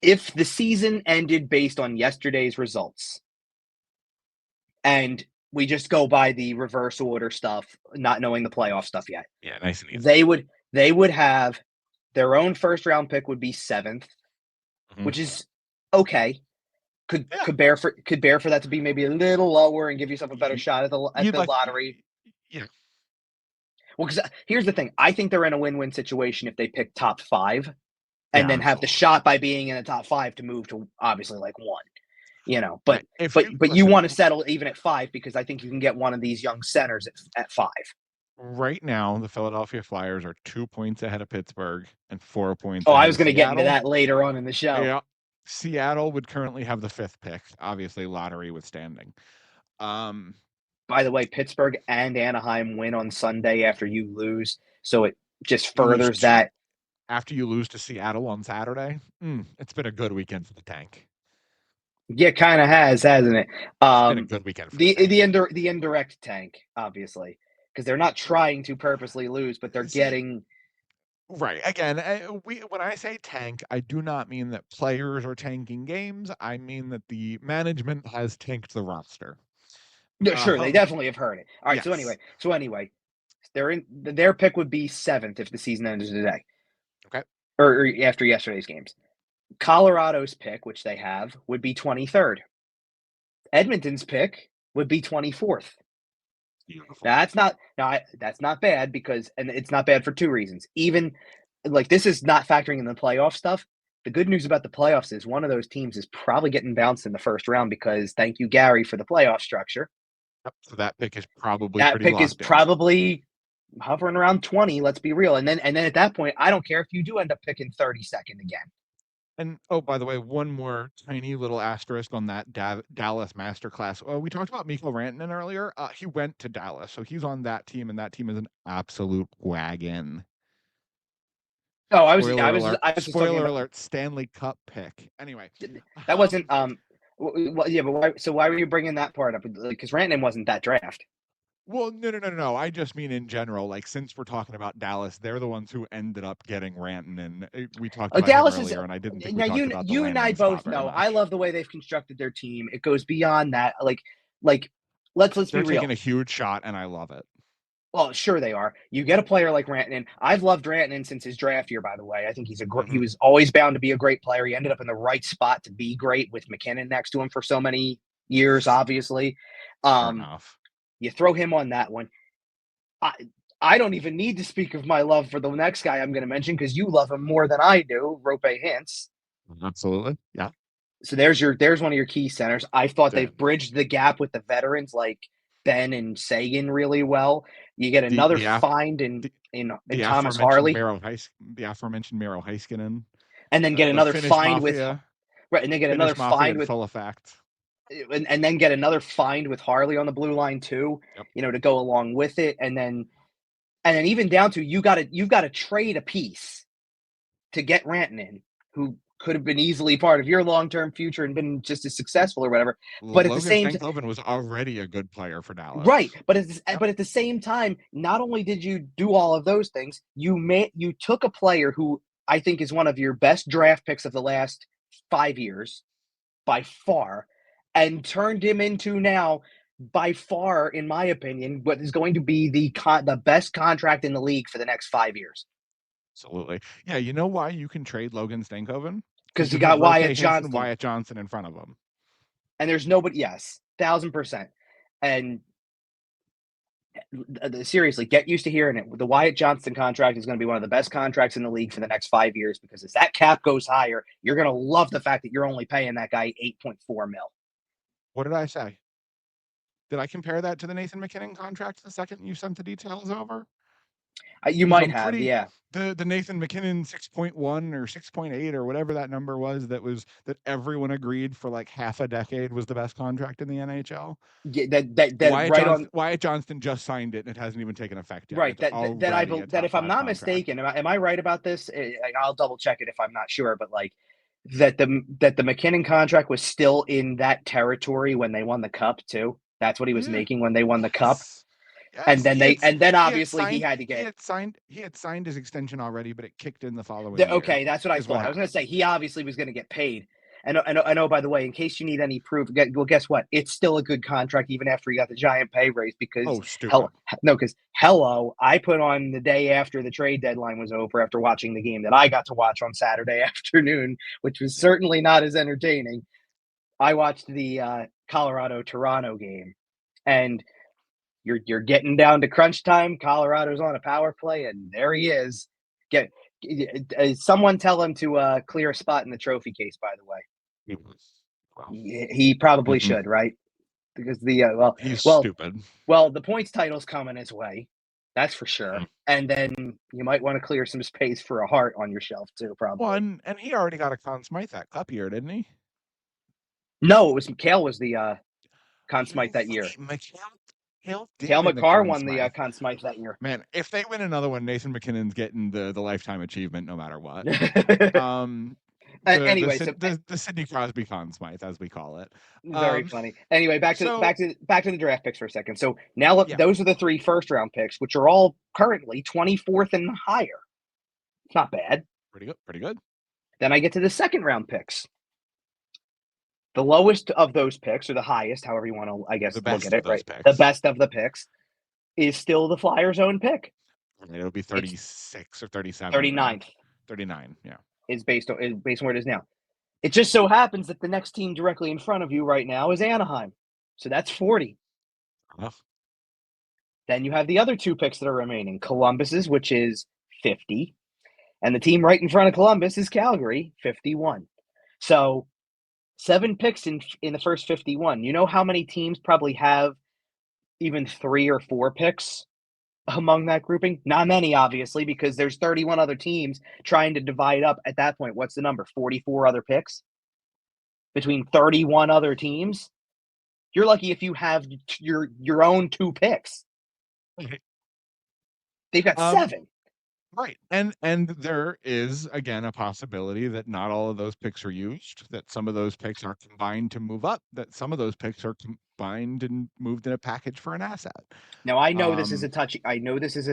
If the season ended based on yesterday's results, and we just go by the reverse order stuff, not knowing the playoff stuff yet.
Yeah, nice and easy.
They would have their own first round pick would be 7th, which is okay. Could bear for that to be maybe a little lower and give yourself a better shot at the lottery.
Yeah.
Well, because here's the thing, I think they're in a win-win situation if they pick top 5, and then have the shot by being in the top 5 to move to obviously like 1. But you want to settle even at 5 because I think you can get one of these young centers at 5.
Right now, the Philadelphia Flyers are 2 points ahead of Pittsburgh and 4 points.
Oh, I was going to get into that later on in the show.
Yeah, Seattle would currently have the 5th pick, obviously lottery withstanding.
By the way, Pittsburgh and Anaheim win on Sunday after you lose, so it just furthers that.
After you lose to Seattle on Saturday, it's been a good weekend for the Tank.
Yeah, kind of has, hasn't it?
It's been a good weekend. For
the indirect Tank, obviously, because they're not trying to purposely lose, but they're getting
right. Again, when I say tank, I do not mean that players are tanking games. I mean that the management has tanked the roster.
Yeah, sure, they definitely have heard it. All right, yes. So anyway, their pick would be 7th if the season ended today.
Okay.
Or after yesterday's games. Colorado's pick, which they have, would be 23rd. Edmonton's pick would be 24th.
Beautiful.
That's not bad and it's not bad for 2 reasons. Even like this is not factoring in the playoff stuff. The good news about the playoffs is one of those teams is probably getting bounced in the first round because thank you, Gary, for the playoff structure.
So that pick is probably
hovering around 20. Let's be real. And then at that point, I don't care if you do end up picking 32nd again.
And oh, by the way, one more tiny little asterisk on that Dallas masterclass. We talked about Mikko Rantanen earlier. He went to Dallas, so he's on that team, and that team is an absolute wagon.
Oh, I was
spoiler alert, Stanley Cup pick. Anyway,
that wasn't yeah, but why were you bringing that part up? Because Rantanen wasn't that draft.
Well, no. I just mean in general, like since we're talking about Dallas, they're the ones who ended up getting Rantanen. We talked about Dallas earlier, and I didn't think we talked about the
you and I both know. I love the way they've constructed their team. It goes beyond that. Like let's be real.
They're taking a huge shot, and I love it.
Well, sure they are. You get a player like Rantanen. I've loved Rantanen since his draft year, by the way. I think he was always bound to be a great player. He ended up in the right spot to be great with McKinnon next to him for so many years, obviously.
Fair enough.
You throw him on that one. I don't even need to speak of my love for the next guy I'm going to mention because you love him more than I do, Rope Hintz.
Absolutely, yeah.
So there's one of your key centers. I thought they've bridged the gap with the veterans like Ben and Sagan really well. You get another find in Thomas Harley.
The aforementioned Miro Heiskanen.
And then get another find
Mafia,
with right, and then get another find with
full effect.
and then get another find with Harley on the blue line too, to go along with it. And then even down to you've got to trade a piece to get Rantanen, who could have been easily part of your long-term future and been just as successful or whatever. But at the same time,
Logan was already a good player for Dallas.
Right. But at the same time, not only did you do all of those things, you took a player who I think is one of your best draft picks of the last 5 years by far, and turned him into now by far, in my opinion, what is going to be the best contract in the league for the next 5 years.
Absolutely. Yeah, you know why you can trade Logan Stankoven?
Because you got Wyatt Johnson.
Wyatt Johnson in front of him.
And there's nobody, yes, 1,000%. And seriously, get used to hearing it. The Wyatt Johnson contract is going to be one of the best contracts in the league for the next 5 years, because as that cap goes higher, you're going to love the fact that you're only paying that guy $8.4 million.
What did I say? Did I compare that to the Nathan MacKinnon contract the second you sent the details over?
You might have, yeah.
The Nathan MacKinnon 6.1 or 6.8 or whatever that number was that everyone agreed for like half a decade was the best contract in the NHL.
Yeah,
Wyatt Johnston just signed it and it hasn't even taken effect yet.
Right. That if I'm not mistaken, am I right about this? I'll double check it if I'm not sure, but like that the MacKinnon contract was still in that territory when they won the cup too. That's what he was making when they won the cup. Yes, and then obviously he had to get.
He had signed his extension already, but it kicked in the following year.
Okay, that's what I thought. I was going to say he obviously was going to get paid. And I know, by the way, in case you need any proof, well, guess what? It's still a good contract even after he got the giant pay raise because I put on the day after the trade deadline was over after watching the game that I got to watch on Saturday afternoon, which was certainly not as entertaining. I watched the Colorado-Toronto game, and you're getting down to crunch time. Colorado's on a power play, and there he is. Someone tell him to clear a spot in the trophy case, by the way. He probably should, right? Because
he's stupid.
Well, the points title's coming his way. That's for sure. And then you might want to clear some space for a heart on your shelf too, probably.
Well, and he already got a Conn Smythe that cup year, didn't he?
No, it was Mikhail was the Conn Smythe that year. Cale Makar won the Conn Smythe that year.
Man, if they win another one, Nathan MacKinnon's getting the lifetime achievement no matter what. The Sidney Crosby Conn Smythe, as we call it.
Very funny. Anyway, back to the draft picks for a second. So now those are the 3 first-round picks, which are all currently 24th and higher. It's not bad.
Pretty good.
Then I get to the second-round picks. The lowest of those picks, or the highest, however you want to, I guess, look at it, right? The best of the picks is still the Flyers' own pick.
It'll be 36 or 37.
39th.
39, yeah.
Is based on where it is now. It just so happens that the next team directly in front of you right now is Anaheim. So that's 40. Then you have the other 2 picks that are remaining. Columbus's, which is 50. And the team right in front of Columbus is Calgary, 51. So 7 picks in the first 51. You know how many teams probably have even 3 or 4 picks among that grouping? Not many, obviously, because there's 31 other teams trying to divide up at that point. What's the number? 44 other picks between 31 other teams? You're lucky if you have your own 2 picks. They've got 7.
Right. And there is, again, a possibility that not all of those picks are used, that some of those picks are combined to move up, that some of those picks are combined and moved in a package for an asset.
Now, I know this is a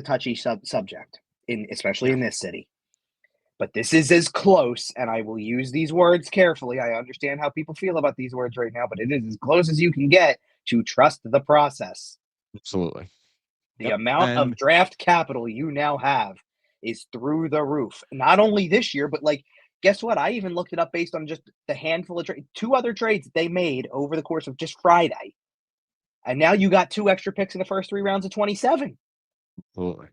touchy subject, especially in this city. But this is as close, and I will use these words carefully. I understand how people feel about these words right now, but it is as close as you can get to trust the process.
Absolutely.
The amount of draft capital you now have is through the roof. Not only this year, but guess what? I even looked it up based on just the handful of 2 other trades that they made over the course of just Friday. And now you got 2 extra picks in the first 3 rounds of 27.
Absolutely.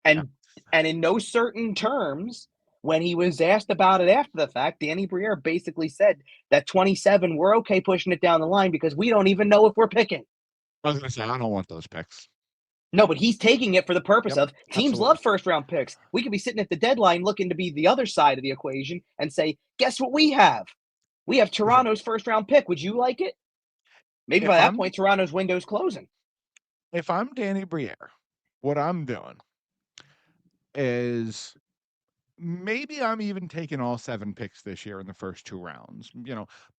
And in no certain terms, when he was asked about it after the fact, Danny Briere basically said that 27, we're okay pushing it down the line because we don't even know if we're picking.
I was going to say, I don't want those picks.
No, but he's taking it for the purpose of teams love first-round picks. We could be sitting at the deadline looking to be the other side of the equation and say, guess what we have? We have Toronto's first-round pick. Would you like it? Maybe by that point, Toronto's window's closing.
If I'm Danny Briere, what I'm doing is maybe I'm even taking all 7 picks this year in the first 2 rounds.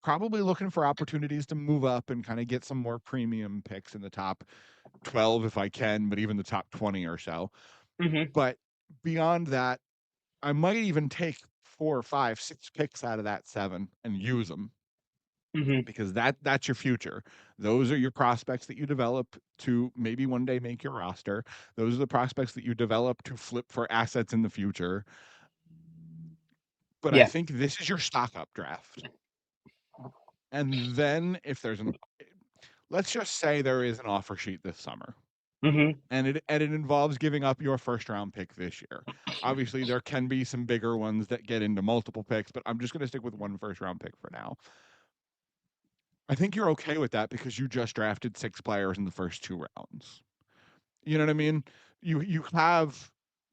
Probably looking for opportunities to move up and kind of get some more premium picks in the top 12 if I can, but even the top 20 or so. But beyond that, I might even take 4, 5, 6 picks out of that 7 and use them. Because that's your future. Those are your prospects that you develop to maybe one day make your roster. Those are the prospects that you develop to flip for assets in the future. But I think this is your stock up draft. And then if there's let's just say there is an offer sheet this summer. And it involves giving up your first round pick this year. Obviously, there can be some bigger ones that get into multiple picks, but I'm just going to stick with 1 first round pick for now. I think you're okay with that because you just drafted 6 players in the first 2 rounds. You know what I mean? You have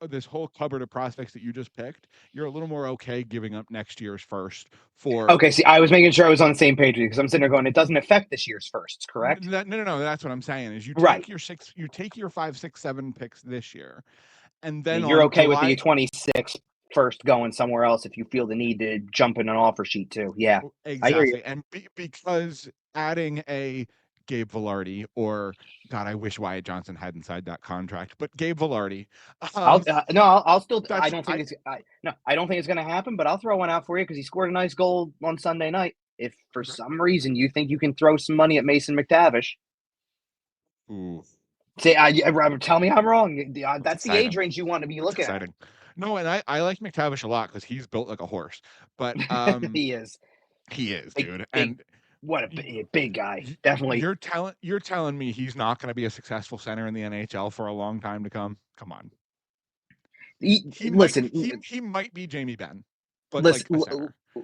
this whole cupboard of prospects that you just picked. You're a little more okay giving up next year's first for.
Okay, see, I was making sure I was on the same page with you because I'm sitting there going, it doesn't affect this year's firsts, correct?
No. That's what I'm saying. Is you take your 6, you take your 5, 6, 7 picks this year, and then
you're okay with the 26 first going somewhere else if you feel the need to jump in an offer sheet too. Yeah,
exactly. And because adding a Gabe Vilardi or God, I wish Wyatt Johnson hadn't signed that contract, but Gabe Vilardi.
I'll still. I don't think it's going to happen, but I'll throw one out for you because he scored a nice goal on Sunday night. If for some reason you think you can throw some money at Mason McTavish, say, tell me I'm wrong. That's the age range you want to be looking at.
No, and I like McTavish a lot because he's built like a horse. But
he is,
dude.
And what a big guy, definitely.
You're telling me he's not going to be a successful center in the NHL for a long time to come? Come on. He might be Jamie Benn, but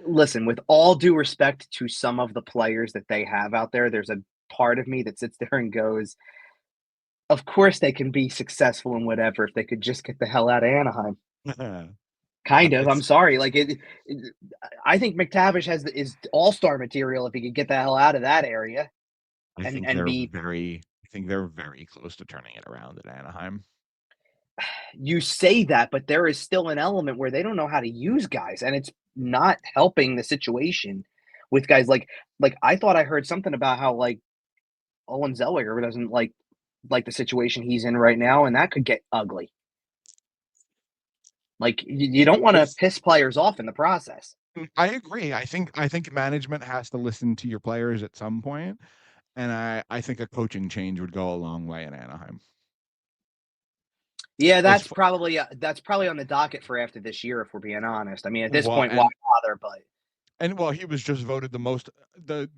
listen, with all due respect to some of the players that they have out there, there's a part of me that sits there and goes, of course they can be successful in whatever if they could just get the hell out of Anaheim. Kind of. I'm sorry. Like I think McTavish is all-star material if he could get the hell out of that area.
I think they're very close to turning it around at Anaheim.
You say that, but there is still an element where they don't know how to use guys, and it's not helping the situation with guys like I thought I heard something about how like Owen Zellweger doesn't like the situation he's in right now, and that could get ugly. Like you don't want to piss players off in the process.
I agree. I think management has to listen to your players at some point, and I think a coaching change would go a long way in Anaheim.
Yeah, that's probably on the docket for after this year, if we're being honest. I mean, at this point, why bother?
But he was just voted the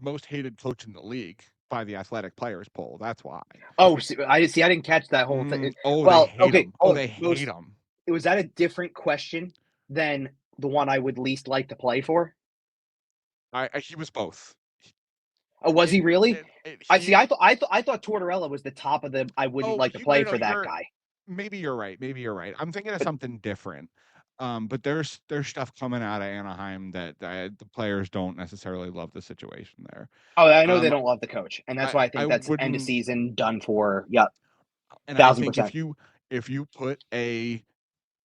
most hated coach in the league by the Athletic Players poll. That's why.
Oh, I didn't catch that whole thing.
They hate him.
Was that a different question than the one I would least like to play for?
He was both.
Oh, was he really? I thought Tortorella was the top of the. I wouldn't like to play for that guy.
Maybe you're right. I'm thinking of something different. But there's stuff coming out of Anaheim that the players don't necessarily love the situation there.
Oh, I know they don't love the coach, and that's why I think that's end of season done for. Yep.
And 1000%. I think if you put a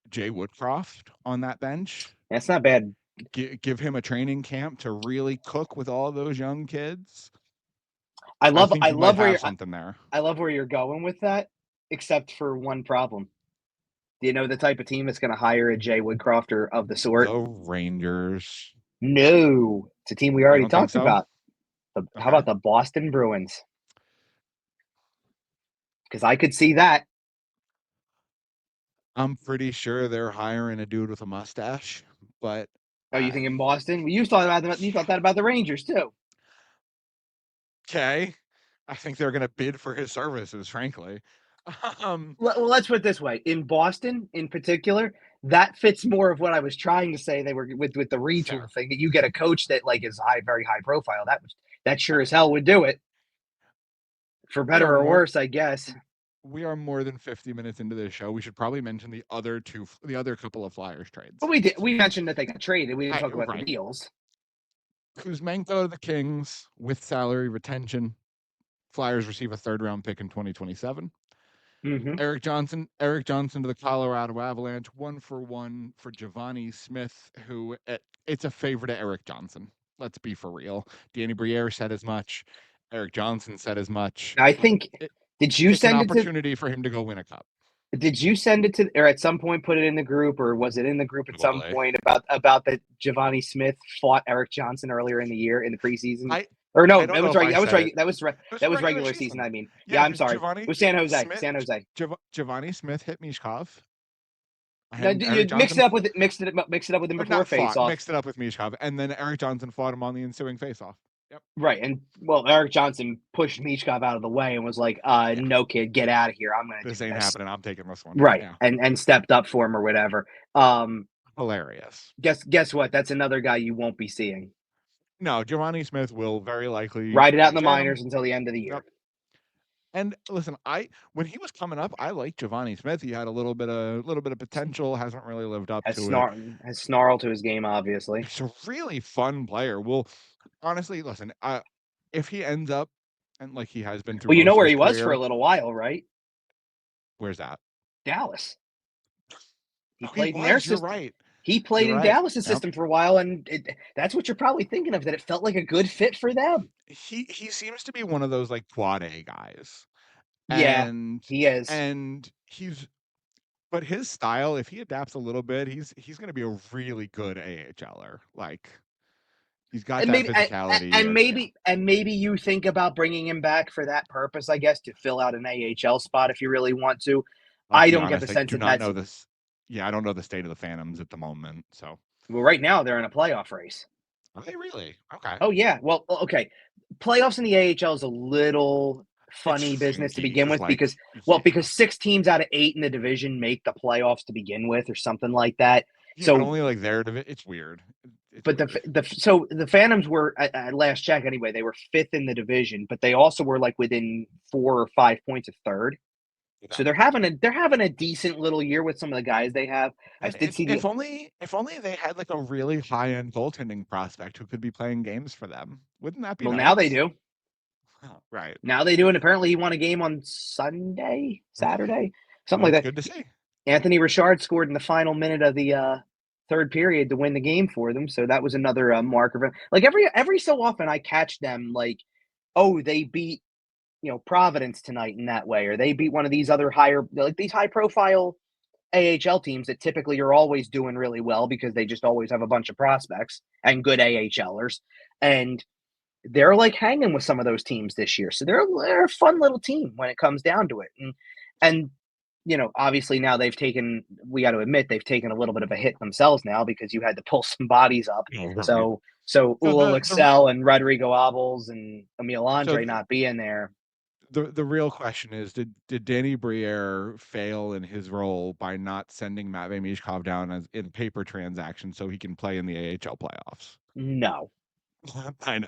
Jay Woodcroft on that bench,
that's not bad.
Give him a training camp to really cook with all those young kids.
I love where
something there.
I love where you're going with that, except for one problem. Do you know the type of team that's going to hire a Jay Woodcroft or of the sort?
The Rangers.
No, it's a team we already talked about. How about the Boston Bruins? Because I could see that.
I'm pretty sure they're hiring a dude with a mustache, but.
Oh, you think in Boston? Well, you thought that about the Rangers too.
Okay, I think they're going to bid for his services, frankly.
Well, let's put it this way: in Boston, in particular, that fits more of what I was trying to say. They were with the retool thing. That you get a coach that like is very high profile. That sure as hell would do it. For better or worse, I guess.
We are more than 50 minutes into this show. We should probably mention the other couple of Flyers trades.
But we did. We mentioned that they got traded. We didn't talk about the deals.
Kuzmenko to the Kings with salary retention. Flyers receive a 3rd-round pick in 2027.
Mm-hmm.
Erik Johnson to the Colorado Avalanche, 1-for-1 for Giovanni Smith, who it's a favor to Erik Johnson. Let's be for real. Danny Briere said as much. Erik Johnson said as much.
I think. Did you
it's an
send it to?
opportunity for him to go win a cup.
Did you send it to, or at some point put it in the group, or was it in the group at some
Probably.
point about that Giovanni Smith fought Erik Johnson earlier in the year in the preseason?
I
No,
don't
that was
know if
right.
I said it.
That was regular season. I mean, yeah, I'm sorry.
Giovanni
It was San Jose.
Smith,
San Jose.
Giovanni Smith hit Michkov.
No, you mixed it up with him before face-off.
Mixed it up with Michkov, and then Erik Johnson fought him on the ensuing face-off. Yep.
Right, and well, Erik Johnson pushed Michkov out of the way and was like, "No, kid, get out of here. I'm going to do this.
This ain't happening. I'm taking this one."
Right,
yeah.
and stepped up for him or whatever.
Hilarious.
Guess what? That's another guy you won't be seeing.
No, Giovanni Smith will very likely
ride it out in the minors until the end of the year.
Yep. And listen, when he was coming up, I liked Giovanni Smith. He had a little bit of potential. Hasn't really lived up to it.
Has snarled to his game, obviously.
It's a really fun player. Well, honestly, listen, if he ends up and like he has been through.
Well, you know where he was
career,
for a little while, right?
Where's that?
Dallas.
He played in their system. You're right.
He played in Dallas's system for a while, and that's what you're probably thinking of, that it felt like a good fit for them.
He seems to be one of those like quad A guys.
Yeah,
and
he is.
And but his style, if he adapts a little bit, he's going to be a really good AHLer. Like he's got physicality.
And maybe you think about bringing him back for that purpose, I guess, to fill out an AHL spot if you really want to. I don't get the sense that that's...
know this. Yeah, I don't know the state of the Phantoms at the moment. So,
well, right now they're in a playoff race.
Are they really? Okay.
Oh yeah. Well, okay. Playoffs in the AHL is a little funny business to begin with, because 6 teams out of 8 in the division make the playoffs to begin with, or something like that.
Yeah, so only like their division. It's weird.
But the Phantoms were at last check anyway. They were 5th in the division, but they also were like within 4 or 5 points of 3rd. So they're having a decent little year with some of the guys they have.
If only they had like a really high-end goaltending prospect who could be playing games for them. Wouldn't that be nice?
Now they do.
Oh, right.
Now they do, and apparently he won a game on Saturday, something like that.
Good to see.
Anthony Richard scored in the final minute of the 3rd period to win the game for them. So that was another marker. Like every so often I catch them like, oh, they beat Providence tonight in that way, or they beat one of these other these high profile AHL teams that typically are always doing really well because they just always have a bunch of prospects and good AHLers, and they're like hanging with some of those teams this year. So they're a fun little team when it comes down to it. And obviously now we got to admit they've taken a little bit of a hit themselves now, because you had to pull some bodies up. So Ula Lixell and Rodrigo Abels and Emil Andre not being there.
The real question is, did Danny Briere fail in his role by not sending Matvei Michkov down as in paper transaction so he can play in the AHL playoffs?
No.
I know.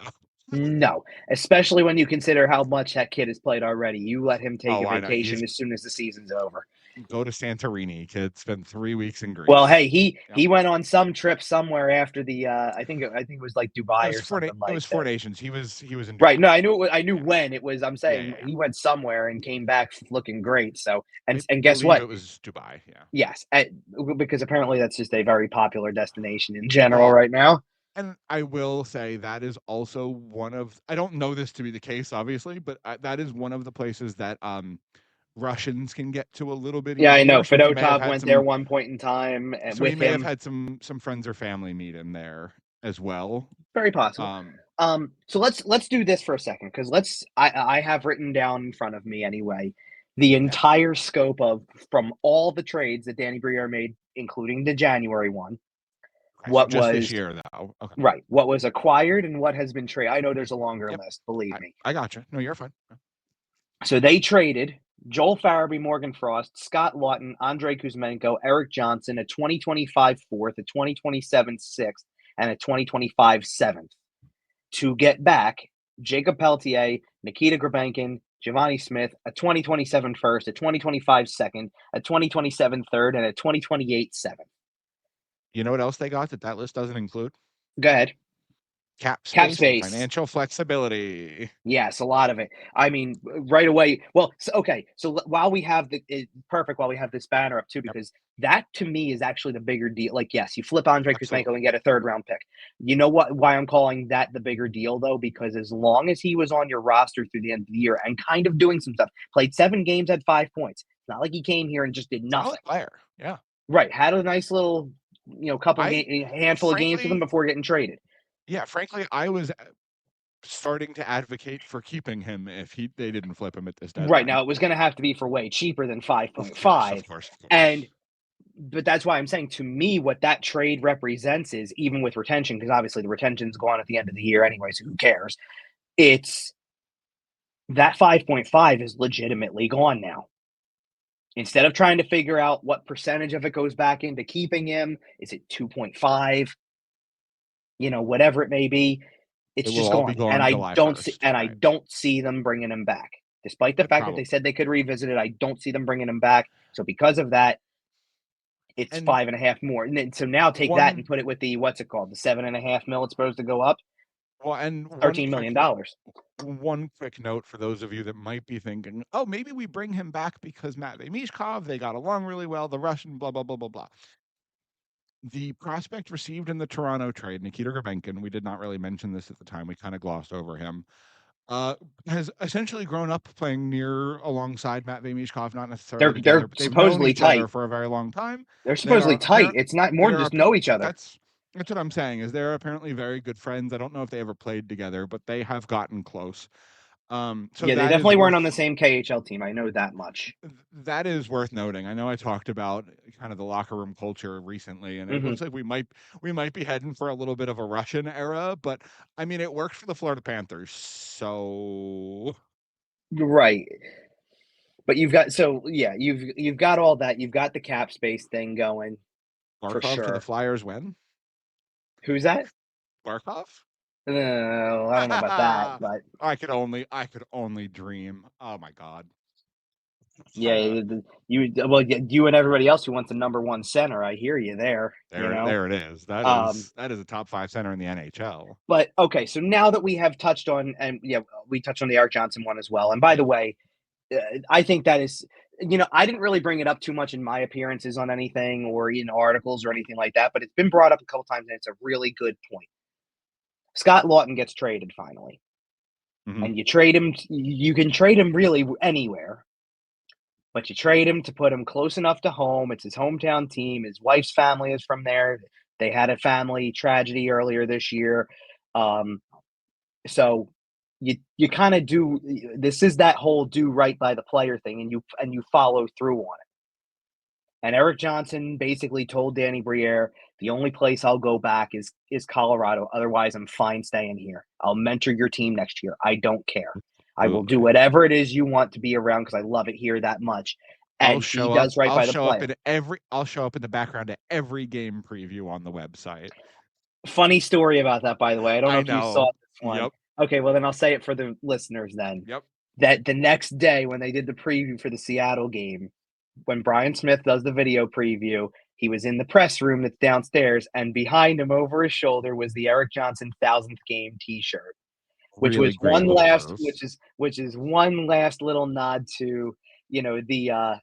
No, especially when you consider how much that kid has played already. You let him take a vacation as soon as the season's over.
Go to Santorini, kid. Spend 3 weeks in Greece.
Well, hey, he went on some trip somewhere after the. I think it was like Dubai or something like that.
It was 4 Nations. He was in Dubai.
Right. No, I knew when it was. I'm saying he went somewhere and came back looking great. So and guess what?
It was Dubai. Yeah.
Yes, because apparently that's just a very popular destination in general right now.
And I will say that is also one of, I don't know this to be the case, obviously, but that is one of the places that Russians can get to a little bit.
Yeah, I know. Fedotov went there one point in time. And
so he may have had some friends or family meet him there as well.
Very possible. So let's do this for a second, because I have written down in front of me anyway the entire scope from all the trades that Danny Briere made, including the January one. What
just
was
this year, though? Okay.
Right? What was acquired and what has been traded? I know there's a longer list. Believe me.
I got you. No, you're fine.
So they traded Joel Farabee, Morgan Frost, Scott Laughton, Andrei Kuzmenko, Erik Johnson, a 2025 4th, a 2027 6th, and a 2025 7th to get back Jacob Pelletier, Nikita Grebenkin, Giovanni Smith, a 2027 1st, a 2025 2nd, a 2027 3rd, and a 2028 7th.
You know what else they got that list doesn't include?
Go ahead.
Cap
Cap
space and
space.
financial flexibility.
Yes, a lot of it. I mean, right away. Well, okay. So while we have while we have this banner up too, because that to me is actually the bigger deal. Like, yes, you flip Andrei Kuzmenko and get a 3rd round pick. You know what? Why I'm calling that the bigger deal though? Because as long as he was on your roster through the end of the year and kind of doing some stuff, played 7 games, had 5 points. It's not like he came here and just did nothing.
Solid player. Yeah.
Right. Had a nice little, handful of games with him before getting traded.
Yeah, frankly, I was starting to advocate for keeping him if they didn't flip him at this deadline.
Right, now it was going to have to be for way cheaper than 5.5.
Of course.
But that's why I'm saying, to me, what that trade represents is, even with retention, because obviously the retention's gone at the end of the year anyway, so who cares? It's that 5.5 is legitimately gone now. Instead of trying to figure out what percentage of it goes back into keeping him, is it 2.5? Whatever it may be. It's just gone, and I don't see them bringing him back, despite the fact that they said they could revisit it. I don't see them bringing him back. So because of that, it's 5.5 more. And then, so now take that and put it with the what's it called, the 7.5 mil. It's supposed to go up.
Well, and
$13 million.
One quick note for those of you that might be thinking, oh, maybe we bring him back because Matvei Michkov, they got along really well. The Russian, blah blah blah blah blah. The prospect received in the Toronto trade, Nikita Grebenkin, we did not really mention this at the time. We kind of glossed over him. Has essentially grown up playing alongside Matvei Michkov, not necessarily together, but they've
supposedly
known each other for a very long time.
They're supposedly tight. It's not more than just know each other.
That's what I'm saying, is they're apparently very good friends. I don't know if they ever played together, but they have gotten close.
So they definitely weren't on the same KHL team. I know that much.
That is worth noting. I know I talked about kind of the locker room culture recently, and it looks like we might be heading for a little bit of a Russian era, but I mean, it worked for the Florida Panthers, so
right. But you've got you've got all that. You've got the cap space thing going.
Barkov
for sure.
To the Flyers when?
Who's that?
Barkov?
No, I don't know about that, but
I could only dream. Oh my God.
Yeah, you and everybody else who wants a number 1 center, I hear you there.
There it is. That is a top 5 center in the NHL.
But okay, so now that we have touched on, and we touched on the Erik Johnson one as well. And by the way, I think that is, I didn't really bring it up too much in my appearances on anything or in articles or anything like that, but it's been brought up a couple times, and it's a really good point. Scott Laughton gets traded finally, and you trade him. You can trade him really anywhere. But you trade him to put him close enough to home. It's his hometown team. His wife's family is from there. They had a family tragedy earlier this year. So you kind of do, this is that whole do right by the player thing, and you follow through on it. And Erik Johnson basically told Danny Briere, the only place I'll go back is Colorado. Otherwise, I'm fine staying here. I'll mentor your team next year. I don't care. I will do whatever it is you want to be around because I love it here that much. And he does right by the player.
I'll show up in the background at every game preview on the website.
Funny story about that, by the way. I don't know if you saw this one.
Yep.
Okay, well, then I'll say it for the listeners then.
Yep.
That the next day when they did the preview for the Seattle game, when Brian Smith does the video preview, he was in the press room that's downstairs, and behind him over his shoulder was the Erik Johnson 1000th game T-shirt. Which was one last little nod to, the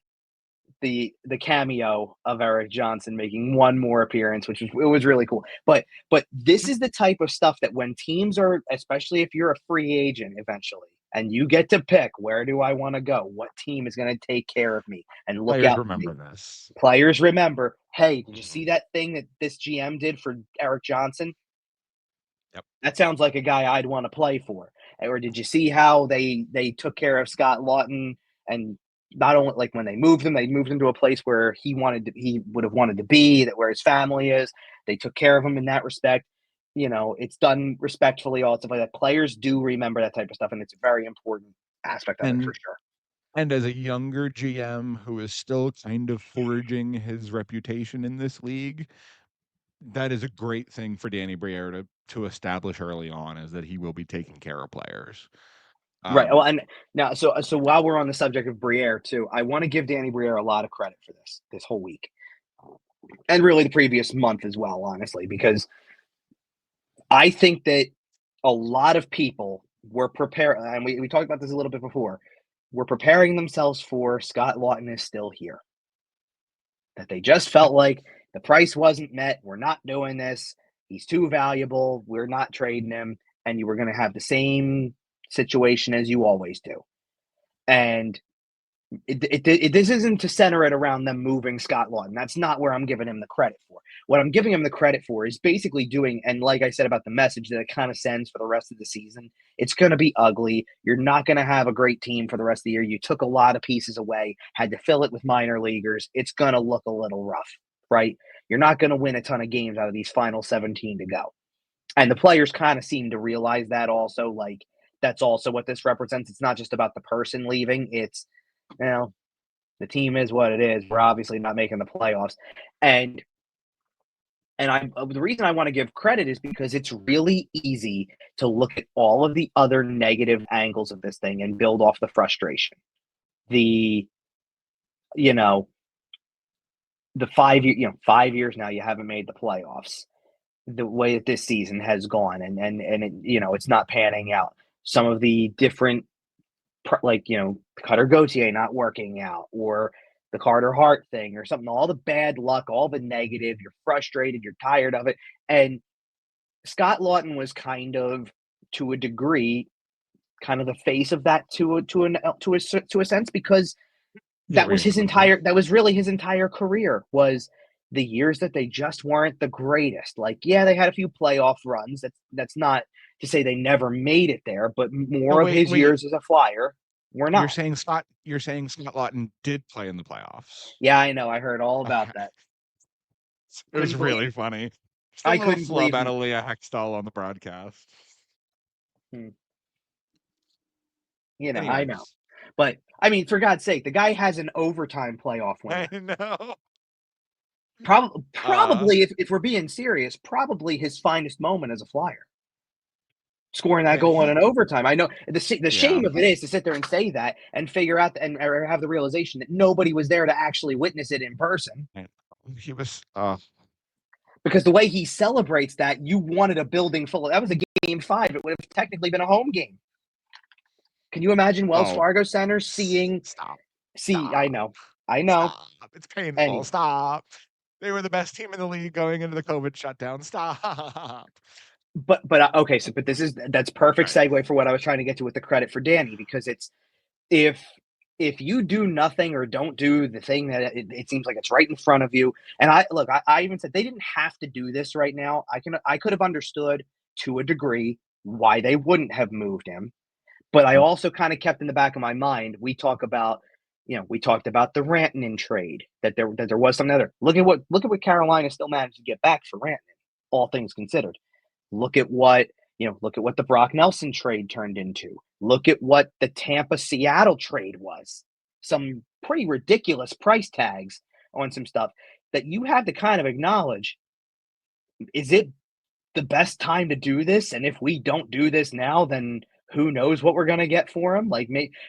cameo of Erik Johnson making one more appearance, it was really cool. But this is the type of stuff that when teams are, especially if you're a free agent eventually, and you get to pick, where do I want to go? What team is going to take care of me and look
Players
out?
Remember this.
Players remember. Hey, did you see that thing that this GM did for Erik Johnson?
Yep.
That sounds like a guy I'd want to play for. Or did you see how they took care of Scott Laughton, and not only like when they moved him to a place where he would have wanted to be, where his family is. They took care of him in that respect. It's done respectfully, all stuff like that. Players do remember that type of stuff, and it's a very important aspect of it for sure.
And as a younger GM who is still kind of forging his reputation in this league, that is a great thing for Danny Briere to establish early on, is that he will be taking care of players.
Right. Well, and now, so while we're on the subject of Briere too, I want to give Danny Briere a lot of credit for this whole week, and really the previous month as well, honestly, because I think that a lot of people were prepared, and we talked about this a little bit before, were preparing themselves for Scott Laughton is still here. That they just felt like the price wasn't met. We're not doing this. He's too valuable. We're not trading him. And you were going to have the same situation as you always do. And this isn't to center it around them moving Scott Laughton. That's not where I'm giving him the credit for. What I'm giving him the credit for is basically doing, and like I said about the message that it kind of sends for the rest of the season, it's going to be ugly. You're not going to have a great team for the rest of the year. You took a lot of pieces away, had to fill it with minor leaguers. It's going to look a little rough, right? You're not going to win a ton of games out of these final 17 to go. And the players kind of seem to realize that also. Like, that's also what this represents. It's not just about the person leaving. It's, the team is what it is. We're obviously not making the playoffs. And the reason I want to give credit is because it's really easy to look at all of the other negative angles of this thing and build off the frustration. The 5 years now you haven't made the playoffs. The way that this season has gone and it's not panning out. Some of the different, Cutter Gauthier not working out, or the Carter Hart thing, or something, all the bad luck, all the negative, you're frustrated, you're tired of it. And Scott Laughton was kind of, to a degree, kind of the face of that to a sense, because that was really his entire career, was the years that they just weren't the greatest. Like, yeah, they had a few playoff runs. That's not to say they never made it there, but his years as a Flyer were not.
You're saying Scott Laughton did play in the playoffs.
Yeah, I know. I heard all about that.
It was really funny.
I couldn't believe
about Leah Hextall on the broadcast.
Anyways. I know. But, I mean, for God's sake, the guy has an overtime playoff winner.
I know.
Probably, if we're being serious, probably his finest moment as a Flyer. Scoring that goal in an overtime. I know the shame of it is to sit there and say that and figure out or have the realization that nobody was there to actually witness it in person.
He was
because the way he celebrates that, you wanted a building full of that was a game 5. It would have technically been a home game. Can you imagine Wells Fargo Center seeing?
Stop.
I know.
Stop. It's painful. Anyway. Stop. They were the best team in the league going into the COVID shutdown. Stop.
But okay, but that's perfect segue for what I was trying to get to with the credit for Danny, because it's if you do nothing or don't do the thing that it seems like it's right in front of you. And I even said they didn't have to do this right now. I could have understood to a degree why they wouldn't have moved him. But I also kind of kept in the back of my mind, we talked about the Rantanen trade, that there was something other. Look at what Carolina still managed to get back for Rantanen, all things considered. Look at what the Brock Nelson trade turned into. Look at what the Tampa-Seattle trade was. Some pretty ridiculous price tags on some stuff that you have to kind of acknowledge. Is it the best time to do this? And if we don't do this now, then who knows what we're going to get for him?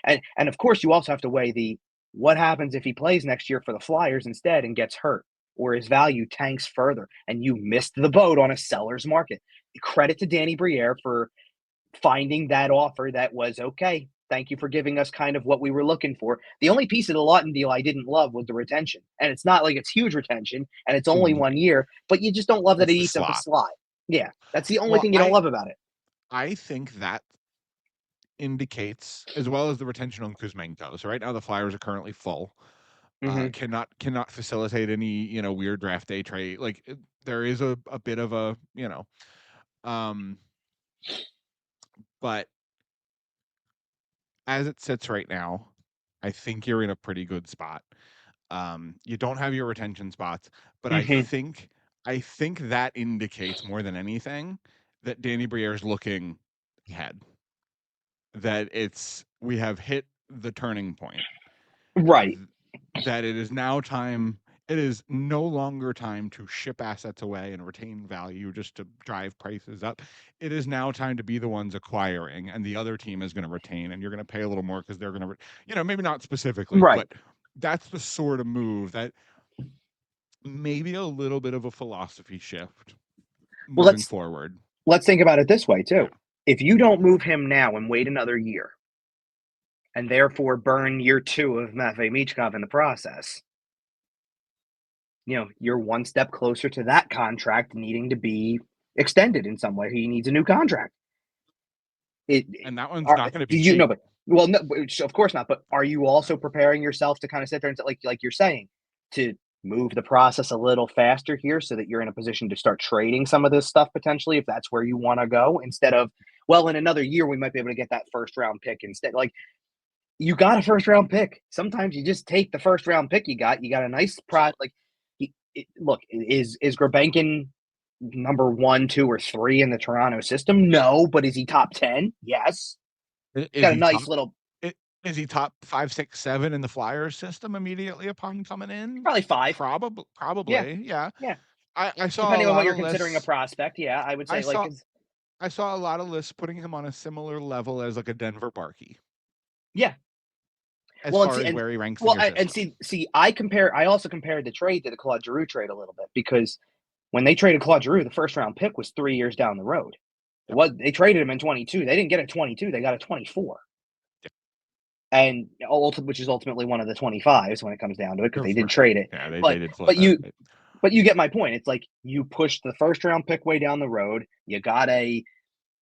And of course, you also have to weigh what happens if he plays next year for the Flyers instead and gets hurt, or his value tanks further, and you missed the boat on a seller's market. Credit to Danny Briere for finding that offer that was okay. Thank you for giving us kind of what we were looking for. The only piece of the Laughton deal I didn't love was the retention. And it's not like it's huge retention, and it's only 1 year, but you just don't love that it eats up the slot. Yeah, that's the only thing you don't love about it.
I think that indicates, as well as the retention on Kuzmenko. So right now the Flyers are currently full. Cannot facilitate any weird draft day trade. Like, there is a bit of a but as it sits right now, I think you're in a pretty good spot. You don't have your retention spots, but I think that indicates more than anything that Danny Briere is looking ahead. That we have hit the turning point.
Right.
That it is now time. It is no longer time to ship assets away and retain value just to drive prices up. It is now time to be the ones acquiring, and the other team is going to retain, and you're going to pay a little more because they're going to, maybe not specifically, but that's the sort of move that maybe a little bit of a philosophy shift moving forward.
Let's think about it this way too. If you don't move him now and wait another year, and therefore burn year 2 of Matvei Michkov in the process, you're one step closer to that contract needing to be extended in some way. He needs a new contract.
And that one's not going to be cheap.
No, of course not. But are you also preparing yourself to kind of sit there and like you're saying, to move the process a little faster here so that you're in a position to start trading some of this stuff potentially, if that's where you want to go, instead of, well, in another year we might be able to get that first round pick instead. Like, you got a first round pick. Sometimes you just take the first round pick you got. You got a nice product. Like, look, is Grebenkin number 1, 2, or 3 in the Toronto system? No, but is he top 10? Yes. Got a nice little.
Is he top 5, 6, 7 in the Flyers system immediately upon coming in?
Probably 5.
Probably. Yeah. I saw
depending on what you're considering a prospect. Yeah, I would say
I saw a lot of lists putting him on a similar level as like a Denver Barkey.
Yeah.
As far as where he ranks in your system.
And see, I also compared the trade to the Claude Giroux trade a little bit, because when they traded Claude Giroux, the first round pick was 3 years down the road. They traded him in 22. They didn't get a 22. They got a 24. Yeah. And which is ultimately one of the 25s when it comes down to it, because they didn't trade it.
Yeah, they did flip it.
But you get my point. It's like you pushed the first round pick way down the road. You got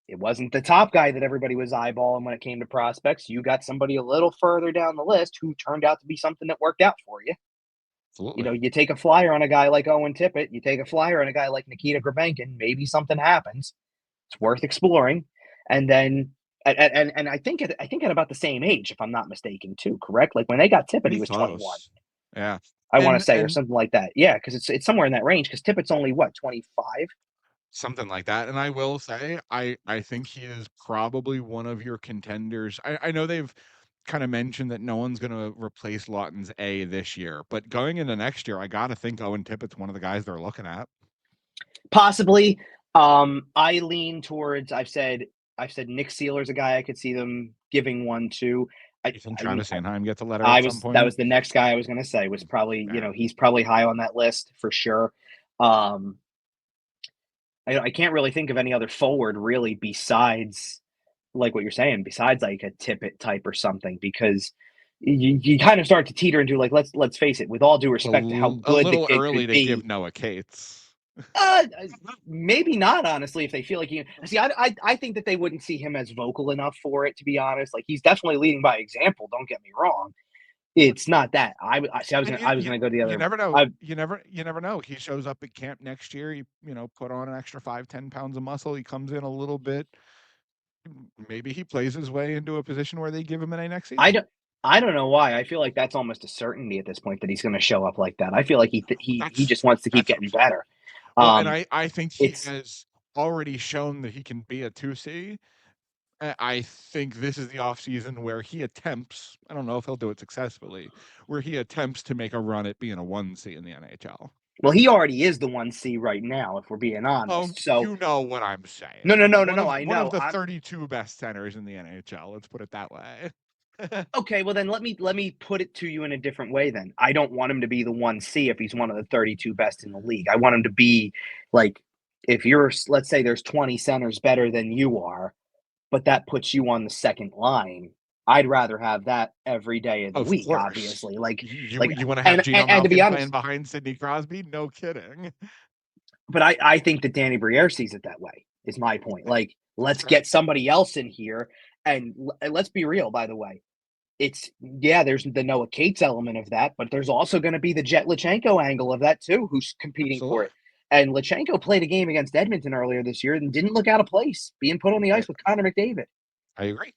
it wasn't the top guy that everybody was eyeballing when it came to prospects. You got somebody a little further down the list who turned out to be something that worked out for you.
Absolutely.
You take a flyer on a guy like Owen Tippett. You take a flyer on a guy like Nikita Grebenkin. Maybe something happens. It's worth exploring. And then, and I think at about the same age, if I'm not mistaken, too. Correct? Like when they got Tippett, he was 21.
Yeah,
I want to say, or something like that. Yeah, because it's somewhere in that range. Because Tippett's only 25.
Something like that. And I will say, I think he is probably one of your contenders. I know they've kind of mentioned that no one's going to replace Laughton's A this year, but going into next year, I got to think Owen Tippett's one of the guys they're looking at.
Possibly. I lean towards, I've said Nick Seeler's a guy I could see them giving one to.
You think Travis Sanheim gets a letter at some point?
That was the next guy I was going to say, was probably, he's probably high on that list for sure. I can't really think of any other forward really besides, like what you're saying, besides like a Tippett type or something, because you kind of start to teeter into, like, let's face it, with all due respect to how good the kid
early
could
to
be,
give Noah Cates.
Maybe not, honestly, if they feel like I think that they wouldn't see him as vocal enough for it, to be honest. Like, he's definitely leading by example, don't get me wrong. It's not that. I was going to go the other.
You never know. You never know. He shows up at camp next year. He put on an extra 5-10 pounds of muscle. He comes in a little bit. Maybe he plays his way into a position where they give him an A next season.
I don't know why. I feel like that's almost a certainty at this point that he's going to show up like that. I feel like he just wants to keep getting better.
Well, and I think he has already shown that he can be a 2C. I think this is the offseason where he attempts, I don't know if he'll do it successfully, where he attempts to make a run at being a 1C in the NHL.
Well, he already is the 1C right now, if we're being honest.
Oh,
so
you know what I'm saying.
No, I know.
One of the 32 best centers in the NHL. Let's put it that way.
Okay, well then let me put it to you in a different way then. I don't want him to be the 1C if he's one of the 32 best in the league. I want him to be like, if let's say there's 20 centers better than you are, but that puts you on the second line. I'd rather have that every day of the week, course. Obviously. Like
you want to have Gino Malkin playing behind Sidney Crosby? No kidding.
But I think that Danny Briere sees it that way, is my point. Like, let's get somebody else in here. And let's be real, by the way. There's the Noah Cates element of that, but there's also going to be the Jet Lachenko angle of that too, who's competing for it. And Lachenko played a game against Edmonton earlier this year and didn't look out of place being put on the ice with Connor McDavid.
I agree.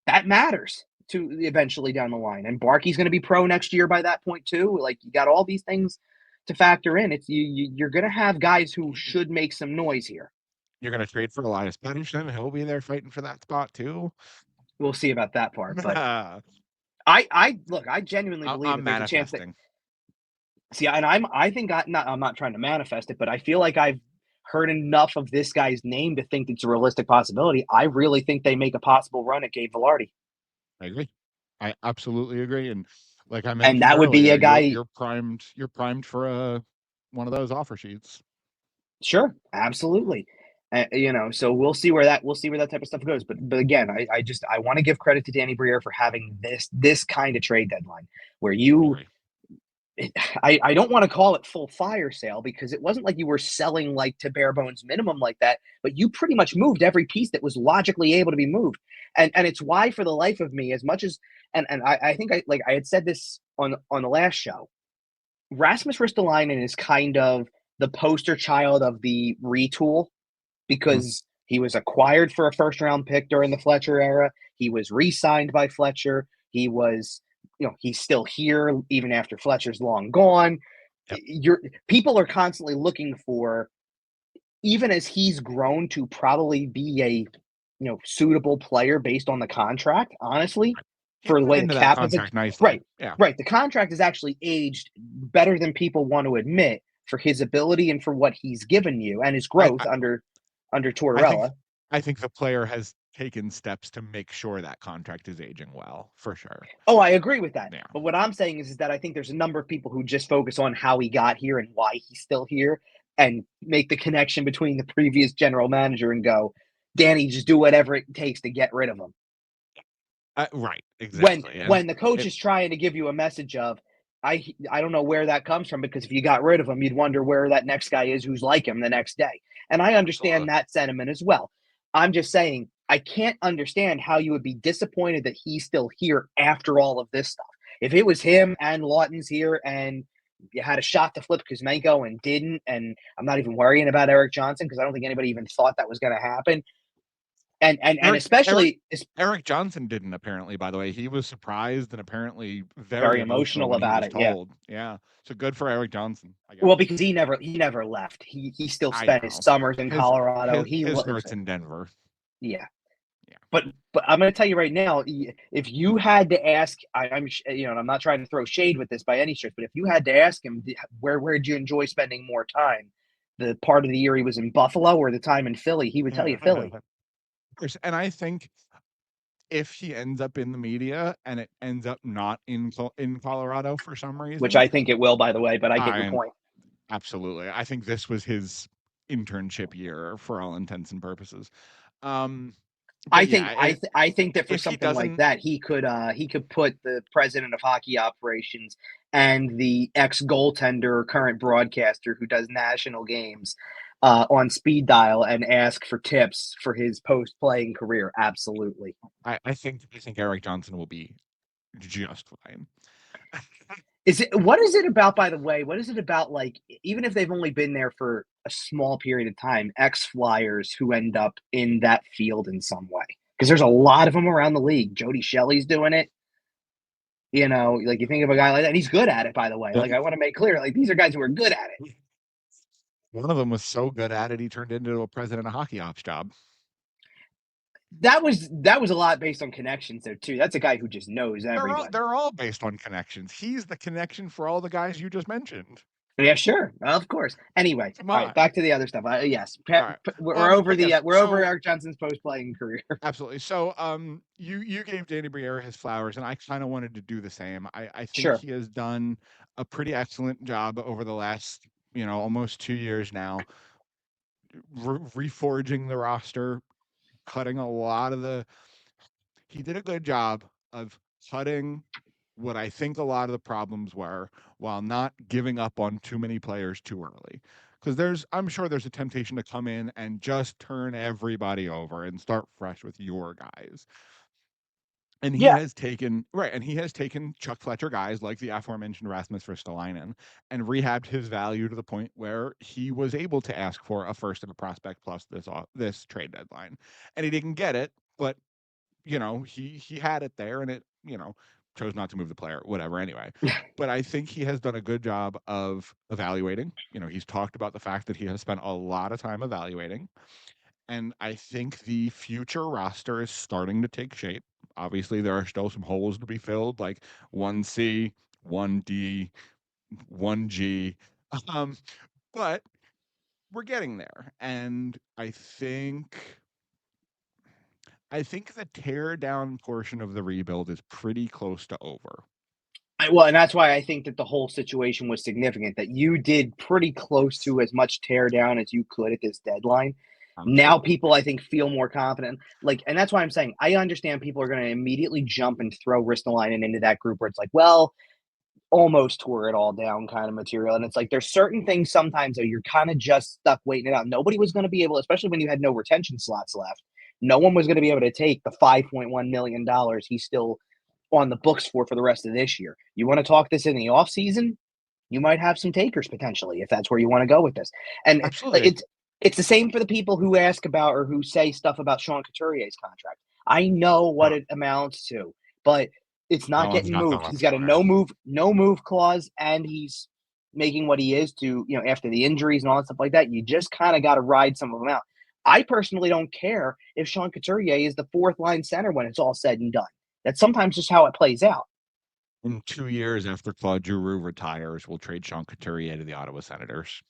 That matters to eventually down the line. And Barkey's going to be pro next year by that point too. Like, you got all these things to factor in. It's you're going to have guys who should make some noise here.
You're going to trade for Elias Pettersson. He'll be there fighting for that spot too.
We'll see about that part. But I genuinely believe
I'm
that there's a chance that.
See,
and I'm not trying to manifest it, but I feel like I've heard enough of this guy's name to think it's a realistic possibility. I really think they make a possible run at Gabe Vilardi.
I agree. I absolutely agree. And like I mentioned,
and that would be a guy
you're primed for one of those offer sheets.
Sure, absolutely. So we'll see where that type of stuff goes. But again, I want to give credit to Danny Briere for having this kind of trade deadline where I don't want to call it full fire sale because it wasn't like you were selling like to bare bones minimum like that, but you pretty much moved every piece that was logically able to be moved. And it's why, for the life of me, as much as and I think I had said this on the last show, Rasmus Ristolainen is kind of the poster child of the retool because he was acquired for a first round pick during the Fletcher era. He was re-signed by Fletcher. He was, he's still here even after Fletcher's long gone. Yep. People are constantly looking for, even as he's grown to probably be a, suitable player based on the contract, honestly, for the way the cap is.
Right. Yeah.
Right. The contract is actually aged better than people want to admit for his ability and for what he's given you and his growth under Tortorella.
I think the player has taken steps to make sure that contract is aging well, for sure.
Oh, I agree with that.
Yeah.
But what I'm saying is that I think there's a number of people who just focus on how he got here and why he's still here and make the connection between the previous general manager and go, Danny, just do whatever it takes to get rid of him.
Right, exactly.
When the coach is trying to give you a message of, I don't know where that comes from, because if you got rid of him, you'd wonder where that next guy is who's like him the next day. And I understand that sentiment as well. I'm just saying, I can't understand how you would be disappointed that he's still here after all of this stuff. If it was him and Laughton's here and you had a shot to flip Kuzmenko and didn't, and I'm not even worrying about Erik Johnson because I don't think anybody even thought that was going to happen. And especially
Erik Johnson didn't, apparently, by the way. He was surprised and apparently
very emotional about it.
Yeah. So good for Erik Johnson, I guess.
Well, because he never left. He still spent his summers in Colorado.
His hurts in Denver.
Yeah. But I'm going to tell you right now, if you had to ask, I'm not trying to throw shade with this by any stretch, but if you had to ask him, where did you enjoy spending more time? The part of the year he was in Buffalo or the time in Philly? He would tell you Philly.
And I think if he ends up in the media and it ends up not in Colorado for some reason,
which I think it will, by the way, but I get your point.
Absolutely. I think this was his internship year for all intents and purposes.
I think that for something like that, he could put the president of hockey operations and the ex-goaltender, current broadcaster who does national games on speed dial and ask for tips for his post-playing career. Absolutely.
I think Erik Johnson will be just fine.
What is it about, by the way, like, even if they've only been there for a small period of time, ex-Flyers who end up in that field in some way? Because there's a lot of them around the league. Jody Shelley's doing it. Like, you think of a guy like that, and he's good at it, by the way. Like, I want to make clear, like, these are guys who are good at it.
One of them was so good at it, he turned into a president of hockey ops job.
That was a lot based on connections there too. That's a guy who just knows everybody.
They're all based on connections. He's the connection for all the guys you just mentioned.
Yeah, sure, of course. Anyway, all right, back to the other stuff. Yes,
right.
we're over over Erik Johnson's post-playing career.
Absolutely. So, you gave Danny Briere his flowers, and I kind of wanted to do the same. I think he has done a pretty excellent job over the last, almost 2 years now, reforging the roster, cutting a lot of he did a good job of cutting what I think a lot of the problems were while not giving up on too many players too early. Because I'm sure there's a temptation to come in and just turn everybody over and start fresh with your guys. And he has taken Chuck Fletcher guys like the aforementioned Rasmus Ristolainen and rehabbed his value to the point where he was able to ask for a first and a prospect plus this trade deadline. And he didn't get it, but he had it there, and it, chose not to move the player, whatever, anyway. But I think he has done a good job of evaluating. He's talked about the fact that he has spent a lot of time evaluating. And I think the future roster is starting to take shape. Obviously, there are still some holes to be filled, like 1C, 1D, 1G. But we're getting there. And I think the tear down portion of the rebuild is pretty close to over.
Well, and that's why I think that the whole situation was significant, that you did pretty close to as much tear down as you could at this deadline. Now
Absolutely.
people, I think, feel more confident. And that's why I'm saying I understand people are going to immediately jump and throw Ristolainen into that group where it's like, well, almost tore it all down kind of material. And it's like there's certain things sometimes that you're kind of just stuck waiting it out. Nobody was going to be able, especially when you had no retention slots left, no one was going to be able to take the $5.1 million he's still on the books for the rest of this year. You want to talk this in the offseason? You might have some takers potentially if that's where you want to go with this. And
Absolutely.
it's the same for the people who ask about or who say stuff about Sean Couturier's contract. I know what
No,
it amounts to, but it's not
no one's
getting
got the
moved. He's got a
whatsoever.
no move clause, and he's making what he is to, after the injuries and all that stuff like that. You just kind of got to ride some of them out. I personally don't care if Sean Couturier is the fourth line center when it's all said and done. That's sometimes just how it plays out.
In 2 years after Claude Giroux retires, we'll trade Sean Couturier to the Ottawa Senators.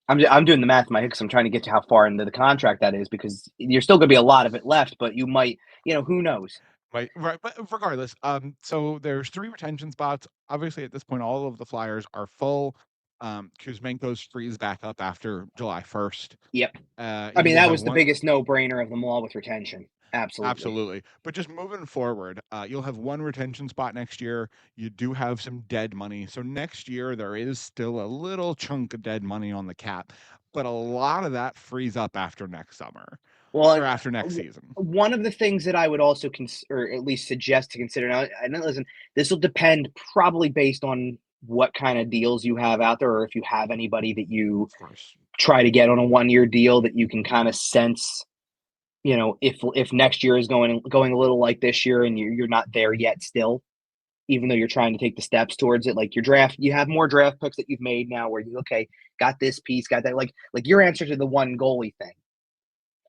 I'm doing the math in my head because I'm trying to get to how far into the contract that is because you're still going to be a lot of it left, but you might, who knows?
Right, but regardless, so there's 3 retention spots. Obviously, at this point, all of the Flyers are full. Kuzmenko's frees back up after July 1st.
Yep. I
You
mean,
will
that
have
was the
one.
biggest no-brainer of them all with retention. Absolutely.
Absolutely. But just moving forward, you'll have 1 retention spot next year. You do have some dead money. So next year, there is still a little chunk of dead money on the cap, but a lot of that frees up after next summer
Well,
or after next season.
one of the things that I would also or at least suggest to consider now, and listen, this will depend probably based on what kind of deals you have out there, or if you have anybody that you
Of course.
try to get on a 1-year deal that you can kind of sense, if next year is going a little like this year and you're not there yet still, even though you're trying to take the steps towards it, like your draft, you have more draft picks that you've made now where you, okay, got this piece, got that, like your answer to the one goalie thing.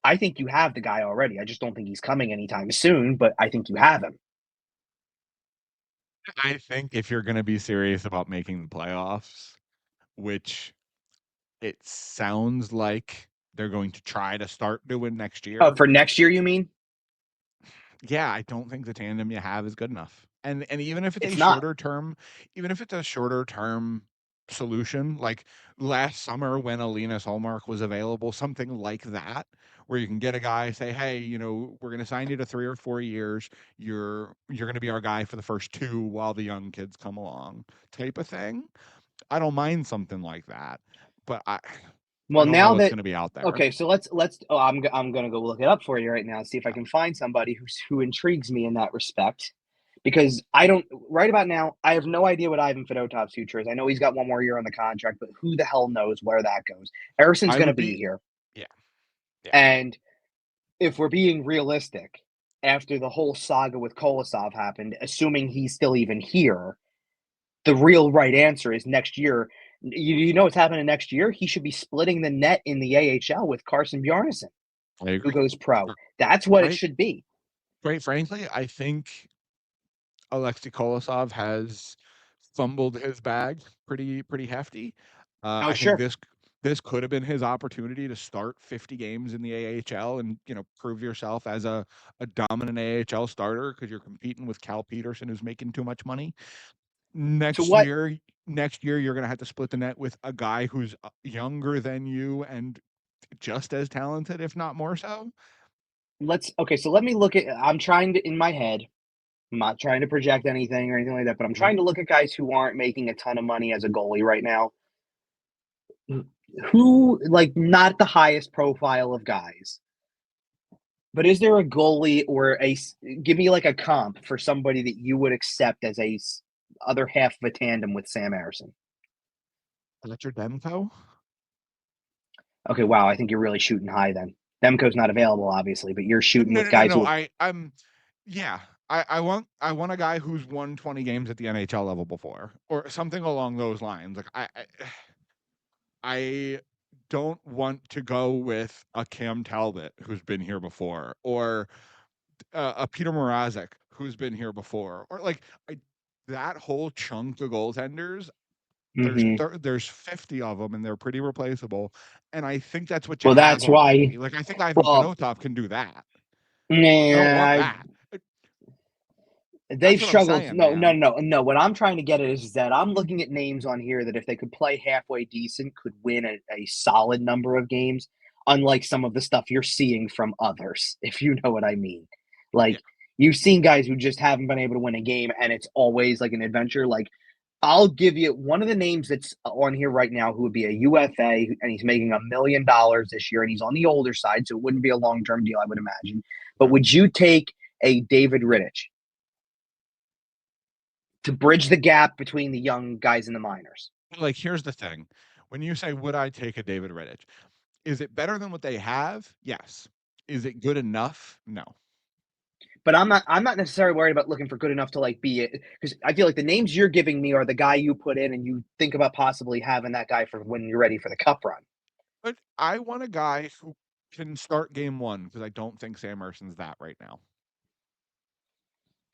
I think you have the guy already. I just don't think he's coming anytime soon, but I think you have him.
I think if you're going to be serious about making the playoffs, which it sounds like they're going to try to start doing next
Oh,
year.
for next year, you mean?
Yeah, I don't think the tandem you have is good enough. And even if it's
It's not.
even if it's a shorter term solution, like last summer when Linus Ullmark was available, something like that, where you can get a guy, say, hey, we're going to sign you to 3 or 4 years. You're going to be our guy for the first 2 while the young kids come along, type of thing. I don't mind something like that, but I
Well,
don't know
now
what's
that
going to be out there.
okay, so let's. Oh, I'm gonna go look it up for you right now and see if I can find somebody who intrigues me in that respect, because I don't right about now. I have no idea what Ivan Fedotov's future is. I know he's got 1 more year on the contract, but who the hell knows where that goes? Erison's
I
gonna
would
be
be,
here,
yeah, yeah.
and if we're being realistic, after the whole saga with Kolosov happened, assuming he's still even here, the real right answer is next year. You know what's happening next year? He should be splitting the net in the AHL with Carson Bjarnason,
I
who
agree.
goes pro. That's what it
Quite,
should be.
quite frankly, I think Alexei Kolosov has fumbled his bag pretty hefty.
Oh,
I think
sure.
this could have been his opportunity to start 50 games in the AHL and prove yourself as a dominant AHL starter because you're competing with Cal Peterson who's making too much money.
To
Next
what?
year, you're gonna have to split the net with a guy who's younger than you and just as talented, if not more so.
Okay, so let me look at. I'm trying to, in my head, I'm not trying to project anything or anything like that, but I'm
Mhm.
trying to look at guys who aren't making a ton of money as a goalie right now. Who, like, not the highest profile of guys, but is there a goalie or give me like a comp for somebody that you would accept as other half of a tandem with Sam Harrison?
Fletcher Demko.
Okay, wow, I think you're really shooting high then. Demko's not available, obviously, but you're shooting
No,
with
no, no,
guys
no.
who.
Yeah. I want a guy who's won 20 games at the NHL level before, or something along those lines. Like I don't want to go with a Cam Talbot who's been here before, or a Peter Mrazek who's been here before, or like that whole chunk of goaltenders.
Mhm.
There's 50 of them, and they're pretty replaceable. And I think that's what you
Well,
have
that's
already.
why.
Like I think Ivan
Well,
Fedotov can do that. I don't want
nah,
that.
They've struggled.
Saying,
No. What I'm trying to get at is that I'm looking at names on here that if they could play halfway decent, could win a solid number of games, unlike some of the stuff you're seeing from others, if you know what I mean. Like, you've seen guys who just haven't been able to win a game, and it's always like an adventure. Like, I'll give you one of the names that's on here right now who would be a UFA, and he's making $1 million this year, and he's on the older side, so it wouldn't be a long-term deal, I would imagine. But would you take a David Rittich to bridge the gap between the young guys and the minors?
Like, here's the thing. When you say, would I take a David Rittich? Is it better than what they have? Yes. Is it good enough? No.
But I'm not necessarily worried about looking for good enough to like be it, because I feel like the names you're giving me are the guy you put in and you think about possibly having that guy for when you're ready for the cup run.
But I want a guy who can start game one because I don't think Sam Erson's that right now.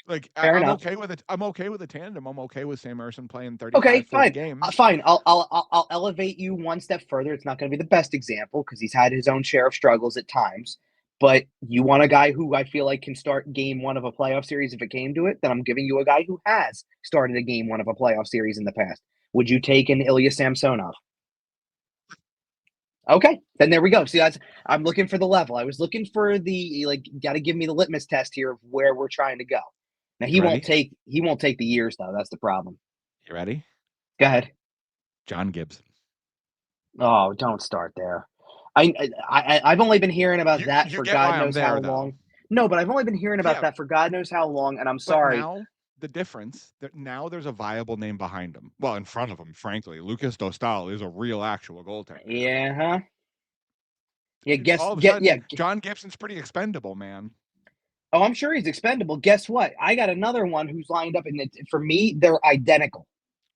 Like, I'm okay with it. I'm okay with a tandem. I'm okay with Sam Erson playing 35, 40 games.
Fine. I'll elevate you one step further. It's not going to be the best example because he's had his own share of struggles at times. But you want a guy who I feel like can start game one of a playoff series if it came to it, then I'm giving you a guy who has started a game one of a playoff series in the past. Would you take an Ilya Samsonov? Okay, then there we go. See, I'm looking for the level. I was looking for the got to give me the litmus test here of where we're trying to go. Now he won't take the years though. That's the problem.
You ready?
Go ahead.
John Gibson.
Oh, don't start there. I've only been hearing about that for God knows how long. No, but I've only been hearing about that for God knows how long, and I'm sorry.
Now the difference that now there's a viable name behind him. Well, in front of him, frankly, Lucas Dostal is a real actual goaltender.
Yeah, huh? Yeah,
John Gibson's pretty expendable, man.
Oh, I'm sure he's expendable. Guess what? I got another one who's lined up, and for me, they're identical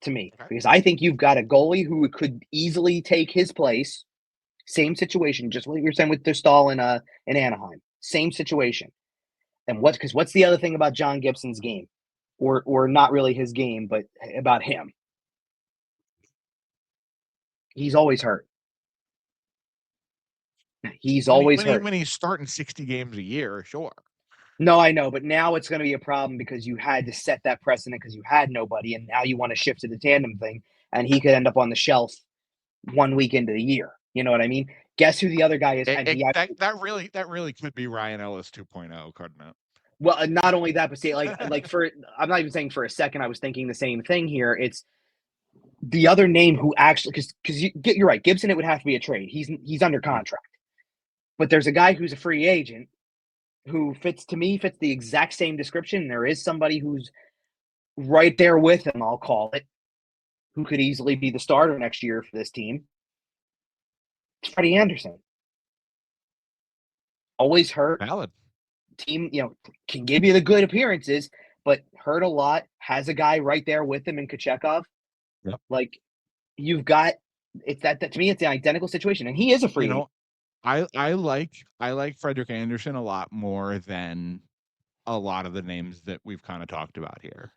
to me because I think you've got a goalie who could easily take his place. Same situation, just what you're saying with Dostal in Anaheim. Same situation. And what's the other thing about John Gibson's game, or not really his game, but about him? He's always hurt. He's always hurt.
When he's starting 60 games a year, sure.
No, I know, but now it's going to be a problem because you had to set that precedent because you had nobody, and now you want to shift to the tandem thing, and he could end up on the shelf 1 week into the year. You know what I mean? Guess who the other guy is?
That really could be Ryan Ellis 2.0, couldn't it?
Well, not only that, but see, I'm not even saying for a second I was thinking the same thing here. It's the other name who actually because you're right, Gibson. It would have to be a trade. He's under contract, but there's a guy who's a free agent who fits the exact same description. There is somebody who's right there with him, I'll call it, who could easily be the starter next year for this team. It's Freddie Anderson. Always hurt.
Valid.
Team, can give you the good appearances, but hurt a lot. Has a guy right there with him in Kochekov.
Yep.
Like, you've got it's that to me, it's an identical situation, and he is a free agent.
I like Frederik Andersen a lot more than a lot of the names that we've kind of talked about here.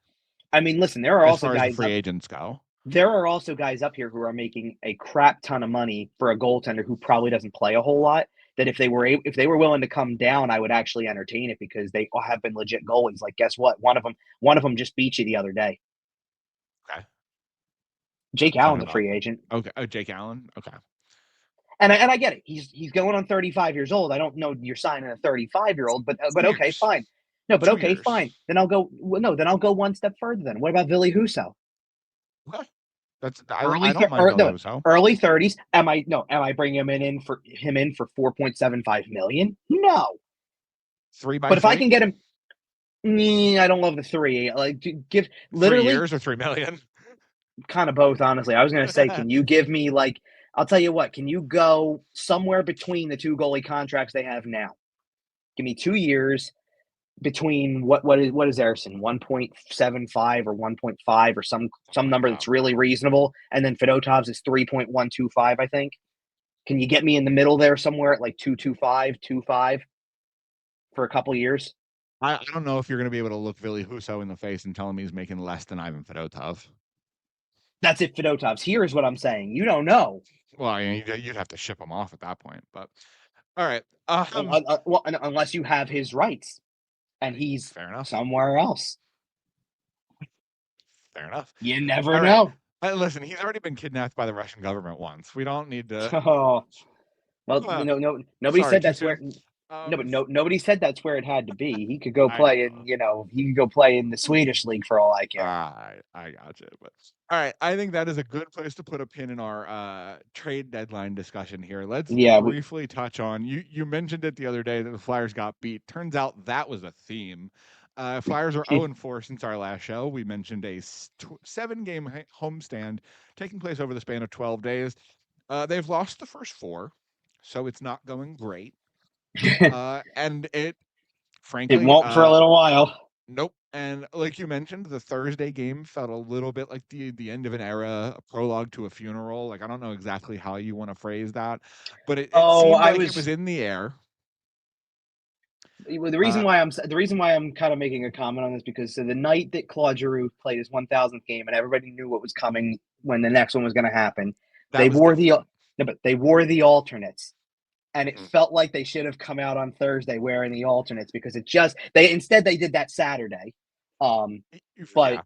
I mean, listen, there are also guys
free agents go.
There are also guys up here who are making a crap ton of money for a goaltender who probably doesn't play a whole lot. That if they were willing to come down, I would actually entertain it because they all have been legit goalies. Like, guess what? One of them just beat you the other day.
Okay.
Jake Allen's a free agent.
Okay. Oh, Jake Allen. Okay.
And I get it. He's going on 35 years old. I don't know you're signing a 35-year-old, but okay, fine. No, but okay, fine. Then I'll go. No, then I'll go one step further. Then what about Ville Husso?
What?
Early 30s. Am I bringing him in for 4.75 million? No.
3 by
But if
3?
I can get him, I don't love the 3. Like, give literally
3 years or 3 million.
Kind of both, honestly. I was going to say, can you give me I'll tell you what, can you go somewhere between the 2 goalie contracts they have now? Give me 2 years between what is Erson, 1.75 or 1.5 or some number that's really reasonable, and then Fedotov's is 3.125, I think. Can you get me in the middle there somewhere at like 2.25, 2.5 for a couple years?
I don't know if you're going to be able to look Ville Husso in the face and tell him he's making less than Ivan Fedotov.
That's if Fedotov's here is what I'm saying. You don't know.
Well, I mean, you'd have to ship him off at that point. But all right,
unless you have his rights and he's somewhere else.
Fair enough.
You never
All
know.
right. Listen, he's already been kidnapped by the Russian government once. We don't need to.
Oh, well, nobody
Sorry,
said
too
that's where.
soon.
No, but nobody said that's where it had to be. He could go
I
play
know.
he could go play in the Swedish league for all I care.
I gotcha. But all right, I think that is a good place to put a pin in our trade deadline discussion here. Let's
Yeah,
briefly touch on you mentioned it the other day that the Flyers got beat. Turns out that was a theme. Flyers are 0-4 since our last show. We mentioned a 7-game homestand taking place over the span of 12 days. They've lost the first 4, so it's not going great. And it, frankly,
it won't for a little while.
Nope. And like you mentioned, the Thursday game felt a little bit like the end of an era, a prologue to a funeral. Like, I don't know exactly how you want to phrase that, but it seemed like it was in the air.
The reason why I'm kind of making a comment on this because the night that Claude Giroux played his 1000th game and everybody knew what was coming when the next one was going to happen, they wore the alternates. And it felt like they should have come out on Thursday wearing the alternates because instead they did that Saturday. But
yeah.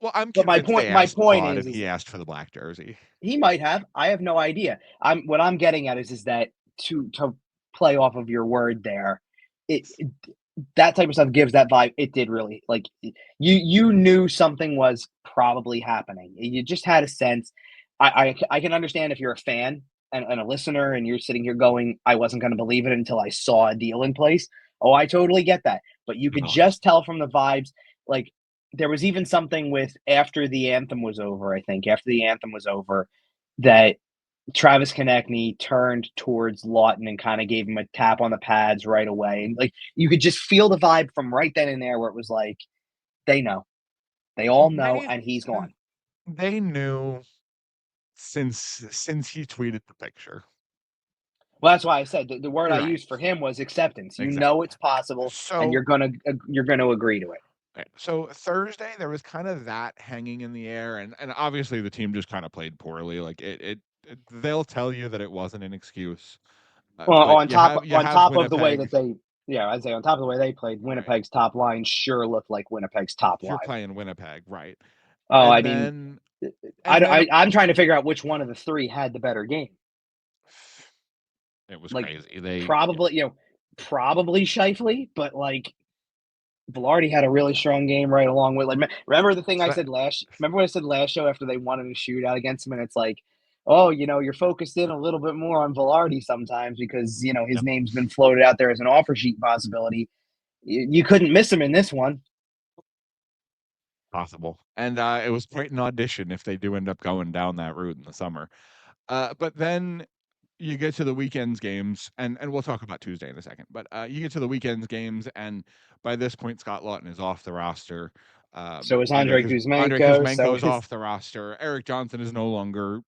Well, I'm convinced my point is he asked for the black jersey.
He might have. I have no idea. What I'm getting at is that to play off of your word there, that type of stuff gives that vibe. It did really like you knew something was probably happening. You just had a sense. I can understand if you're a fan and a listener and you're sitting here going, I wasn't going to believe it until I saw a deal in place. Oh, I totally get that. But you could just tell from the vibes. Like there was even something with after the anthem was over, that Travis Konechny turned towards Laughton and kind of gave him a tap on the pads right away. And like you could just feel the vibe from right then and there where it was like, they know. They all know, and he's gone.
They knew since he tweeted the picture.
Well, that's why I said the word I used for him was acceptance. You know it's possible, and you're gonna agree to it.
Okay. So Thursday there was kind of that hanging in the air, and obviously the team just kind of played poorly. Like they'll tell you that it wasn't an excuse.
Well, on top of the way that I'd say on top of the way they played, Winnipeg's top line sure looked like Winnipeg's top line.
You're playing Winnipeg, right?
Oh, I'm trying to figure out which one of the three had the better game.
It was crazy. They
probably Scheifele, but like Velarde had a really strong game right along with remember the thing I said last show after they won in a shootout against him, and it's like, oh, you're focused in a little bit more on Velarde sometimes because his name's been floated out there as an offer sheet possibility. You couldn't miss him in this one.
Possible. And it was quite an audition if they do end up going down that route in the summer. But then you get to the weekend's games, and we'll talk about Tuesday in a second, but you get to the weekend's games, and by this point, Scott Laughton is off the roster.
So is Andrei Kuzmenko.
Andrei Kuzmenko is off the roster. Erik Johnson is no longer,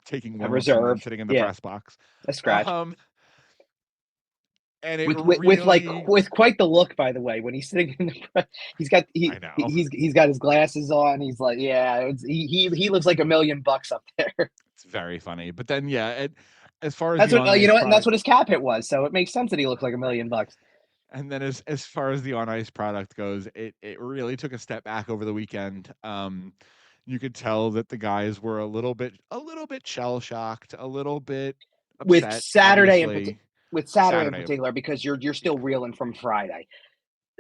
taking one
reserve
and sitting in the press box.
A scratch.
And
with quite the look, by the way, when he's sitting in the press, he's got his glasses on. He's like, he looks like $1 million up there.
It's very funny, but then as far as
that's what and that's what his cap hit was. So it makes sense that he looked like $1 million.
And then as far as the on ice product goes, it really took a step back over the weekend. You could tell that the guys were a little bit shell shocked, a little bit upset,
with Saturday in particular, because you're still reeling from Friday.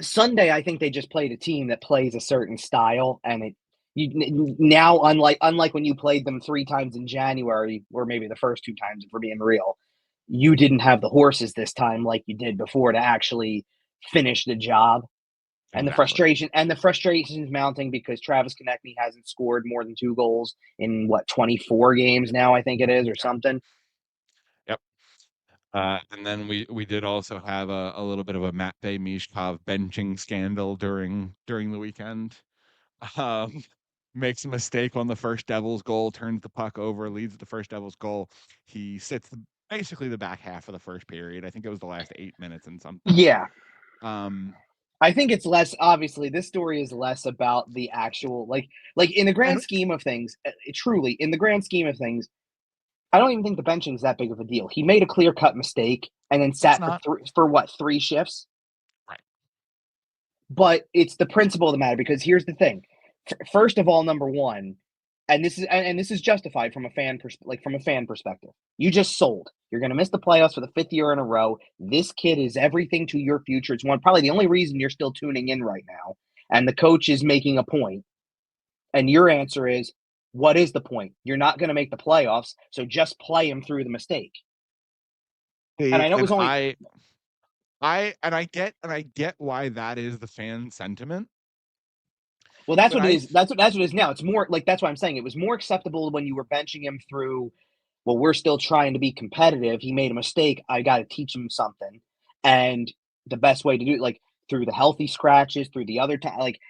Sunday, I think they just played a team that plays a certain style, and now unlike when you played them 3 times in January, or maybe the first 2 times, if we're being real, you didn't have the horses this time like you did before to actually finish the job. And exactly. the frustration is mounting because Travis Konechny hasn't scored more than 2 goals in 24 games now, I think it is, or something.
Yep. And then we did also have a little bit of a Matvei Michkov benching scandal during the weekend. Makes a mistake on the first Devils goal, turns the puck over, leads the first Devils goal. He sits basically the back half of the first period. I think it was the last 8 minutes and something.
Yeah. I think it's less, obviously, this story is less about the actual, like in the grand scheme of things, truly, in the grand scheme of things, I don't even think the benching is that big of a deal. He made a clear-cut mistake and then sat for 3 shifts?
Right.
But it's the principle of the matter, because here's the thing. First of all, number one, and this is justified from a fan perspective. You just sold. You're going to miss the playoffs for the 5th year in a row. This kid is everything to your future. It's probably the only reason you're still tuning in right now. And the coach is making a point. And your answer is, what is the point? You're not going to make the playoffs, so just play him through the mistake.
See,
And I know it was only
I get why that is the fan sentiment.
Well, that's what it is. That's what it is now. It's more like, that's why I'm saying it was more acceptable when you were benching him through, well, we're still trying to be competitive. He made a mistake. I got to teach him something. And the best way to do it, like through the healthy scratches, through the other time, like,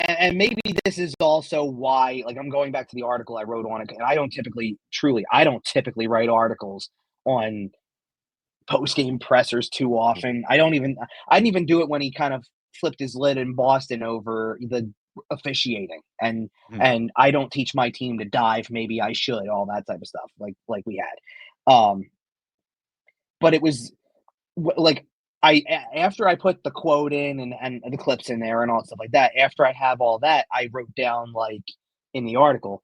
and maybe this is also why, like, I'm going back to the article I wrote on it. And I don't typically write articles on post-game pressers too often. I didn't even do it when he kind of flipped his lid in Boston over the officiating, and I don't teach my team to dive. Maybe I should, all that type of stuff, like we had. But it was like, after I put the quote in and the clips in there and all stuff like that, after I have all that, I wrote down, like, in the article,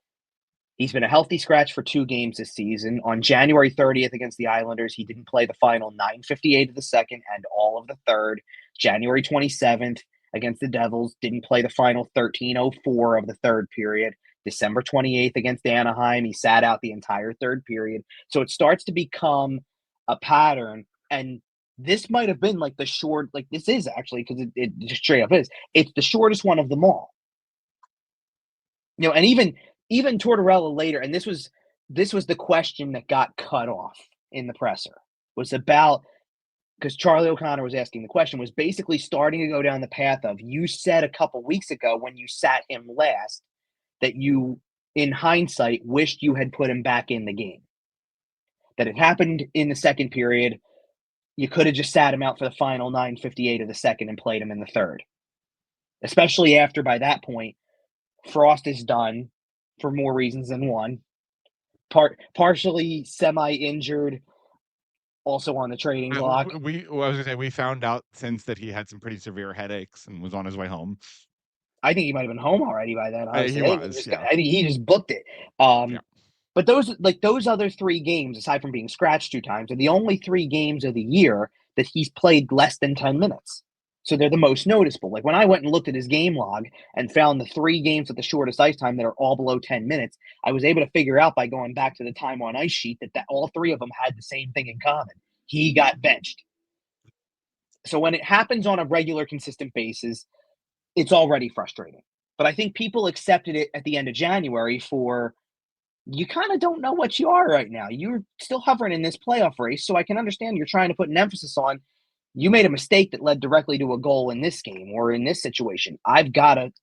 he's been a healthy scratch for 2 games this season. On January 30th against the Islanders, he didn't play the final 9:58 of the second and all of the third. January 27th against the Devils, didn't play the final 13:04 of the third period. December 28th against Anaheim, he sat out the entire third period. So it starts to become a pattern, and this might have been like this is actually, because it just straight up is. It's the shortest one of them all. And even Tortorella later, and this was the question that got cut off in the presser, was about, because Charlie O'Connor was asking the question, was basically starting to go down the path of, you said a couple weeks ago when you sat him last that you, in hindsight, wished you had put him back in the game. That it happened in the second period. You could have just sat him out for the final 9:58 of the second and played him in the third. Especially after, by that point, Frost is done for more reasons than one. Partially semi-injured, also on the trading block.
I was gonna say, we found out since that he had some pretty severe headaches and was on his way home.
I think he might have been home already by then. Honestly.
He was.
I think he just booked it. But those other 3 games, aside from being scratched 2 times, are the only 3 games of the year that he's played less than 10 minutes. So they're the most noticeable. Like, when I went and looked at his game log and found the 3 games with the shortest ice time that are all below 10 minutes, I was able to figure out by going back to the time on ice sheet that all 3 of them had the same thing in common. He got benched. So when it happens on a regular, consistent basis, it's already frustrating. But I think people accepted it at the end of January for, you kind of don't know what you are right now. You're still hovering in this playoff race, so I can understand you're trying to put an emphasis on, you made a mistake that led directly to a goal in this game or in this situation. I've got to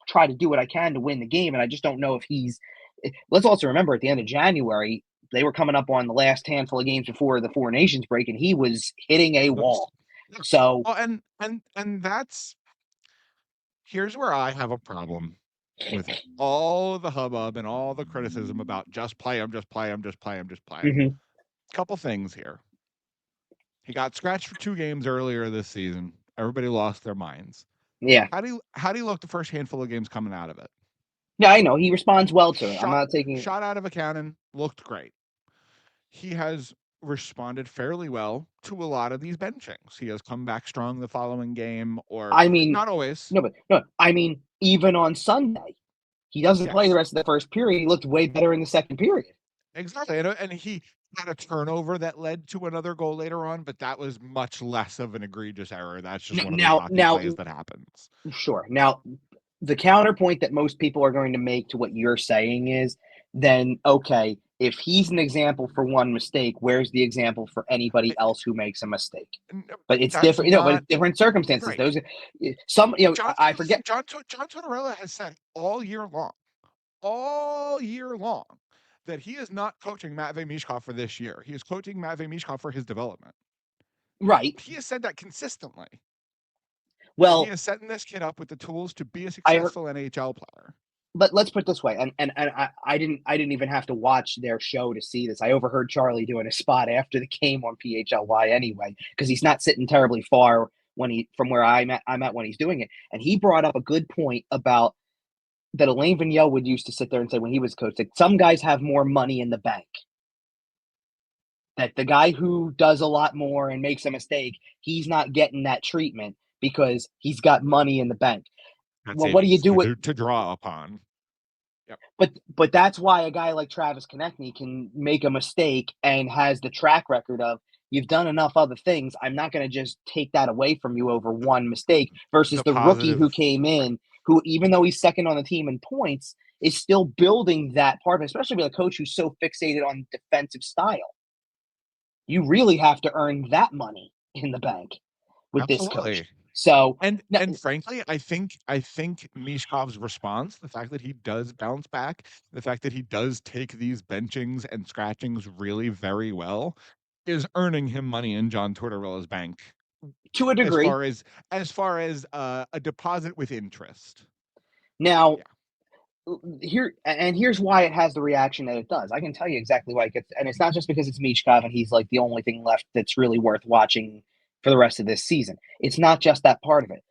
try to do what I can to win the game, and I just don't know if he's – let's also remember, at the end of January, they were coming up on the last handful of games before the Four Nations break, and he was hitting a wall. So
and that's – here's where I have a problem with all the hubbub and all the criticism about just play him.
Mm-hmm.
Couple things here. He got scratched for 2 games earlier this season. Everybody lost their minds.
Yeah.
How do you look the first handful of games coming out of it?
Yeah, I know. He responds well to it. I'm not taking it.
Shot out of a cannon, looked great. He has responded fairly well to a lot of these benchings. He has come back strong the following game, or not always.
No, I mean, even on Sunday, he doesn't play the rest of the first period. He looked way better in the second period.
Exactly, and he had a turnover that led to another goal later on, but that was much less of an egregious error. That's just one of those hockey plays that happens.
Sure. Now, the counterpoint that most people are going to make to what you're saying is, then, okay, if he's an example for one mistake, where's the example for anybody else who makes a mistake? But it's different. But it's different circumstances.
Right.
Those I forget.
John Tortorella has said all year long, that he is not coaching Matvei Michkov for this year. He is coaching Matvei Michkov for his development.
Right.
He has said that consistently.
Well,
he is setting this kid up with the tools to be a successful NHL player.
But let's put it this way, and I didn't even have to watch their show to see this. I overheard Charlie doing a spot after the game on PHLY anyway, because he's not sitting terribly far from where I'm at when he's doing it. And he brought up a good point about that Elaine Vigneault would used to sit there and say when he was coach, that some guys have more money in the bank. That the guy who does a lot more and makes a mistake, he's not getting that treatment because he's got money in the bank. Well, what do you do
to draw upon?
Yep. But that's why a guy like Travis Konechny can make a mistake and has the track record of, you've done enough other things. I'm not going to just take that away from you over one mistake versus the rookie who came in, who, even though he's second on the team in points, is still building that part of it, especially with a coach who's so fixated on defensive style. You really have to earn that money in the bank with
Absolutely.
this coach. So
and frankly, I think Michkov's response, the fact that he does bounce back, the fact that he does take these benchings and scratchings really very well, is earning him money in John Tortorella's bank
to a degree.
As far as a deposit with interest.
Now, here's why it has the reaction that it does. I can tell you exactly why it gets, and it's not just because it's Michkov and he's like the only thing left that's really worth watching for the rest of this season. It's not just that part of it.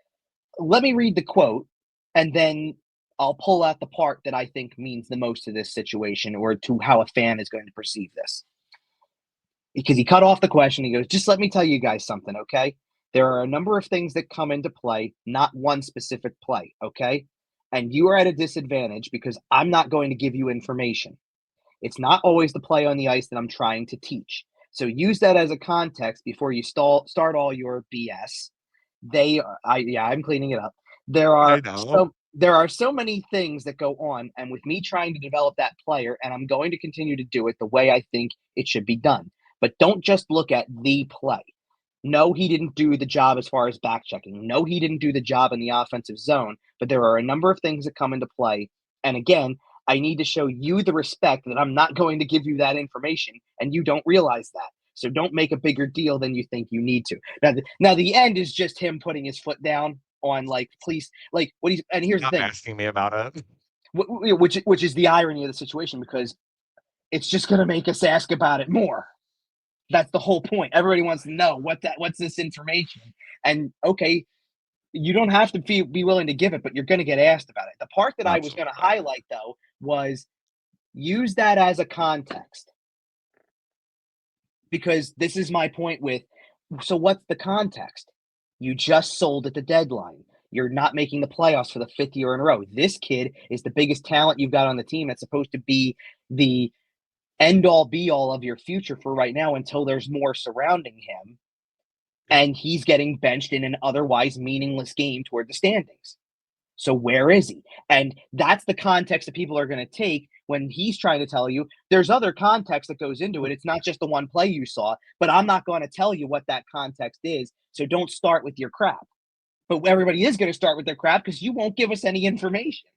Let me read the quote, and then I'll pull out the part that I think means the most to this situation or to how a fan is going to perceive this. Because he cut off the question. He goes, just let me tell you guys something, okay? There are a number of things that come into play, not one specific play, okay? And you are at a disadvantage because I'm not going to give you information. It's not always the play on the ice that I'm trying to teach. So use that as a context before you start all your BS. I'm cleaning it up. There are so many things that go on, and with me trying to develop that player, and I'm going to continue to do it the way I think it should be done. But don't just look at the play. No, he didn't do the job as far as back checking. No, he didn't do the job in the offensive zone. But there are a number of things that come into play. And again, I need to show you the respect that I'm not going to give you that information, and you don't realize that. So don't make a bigger deal than you think you need to. Now the end is just him putting his foot down on please, what he's, and here's the thing.
Asking me about it.
Which is the irony of the situation, because it's just going to make us ask about it more. That's the whole point. Everybody wants to know what's this information. And okay, you don't have to be willing to give it, but you're going to get asked about it. The part that I was going to highlight, though, was use that as a context. Because this is my point with, so what's the context? You just sold at the deadline. You're not making the playoffs for the 5th year in a row. This kid is the biggest talent you've got on the team. That's supposed to be the end-all, be-all of your future for right now until there's more surrounding him. And he's getting benched in an otherwise meaningless game toward the standings. So where is he? And that's the context that people are going to take when he's trying to tell you there's other context that goes into it. It's not just the one play you saw, but I'm not going to tell you what that context is. So don't start with your crap. But everybody is going to start with their crap because you won't give us any information.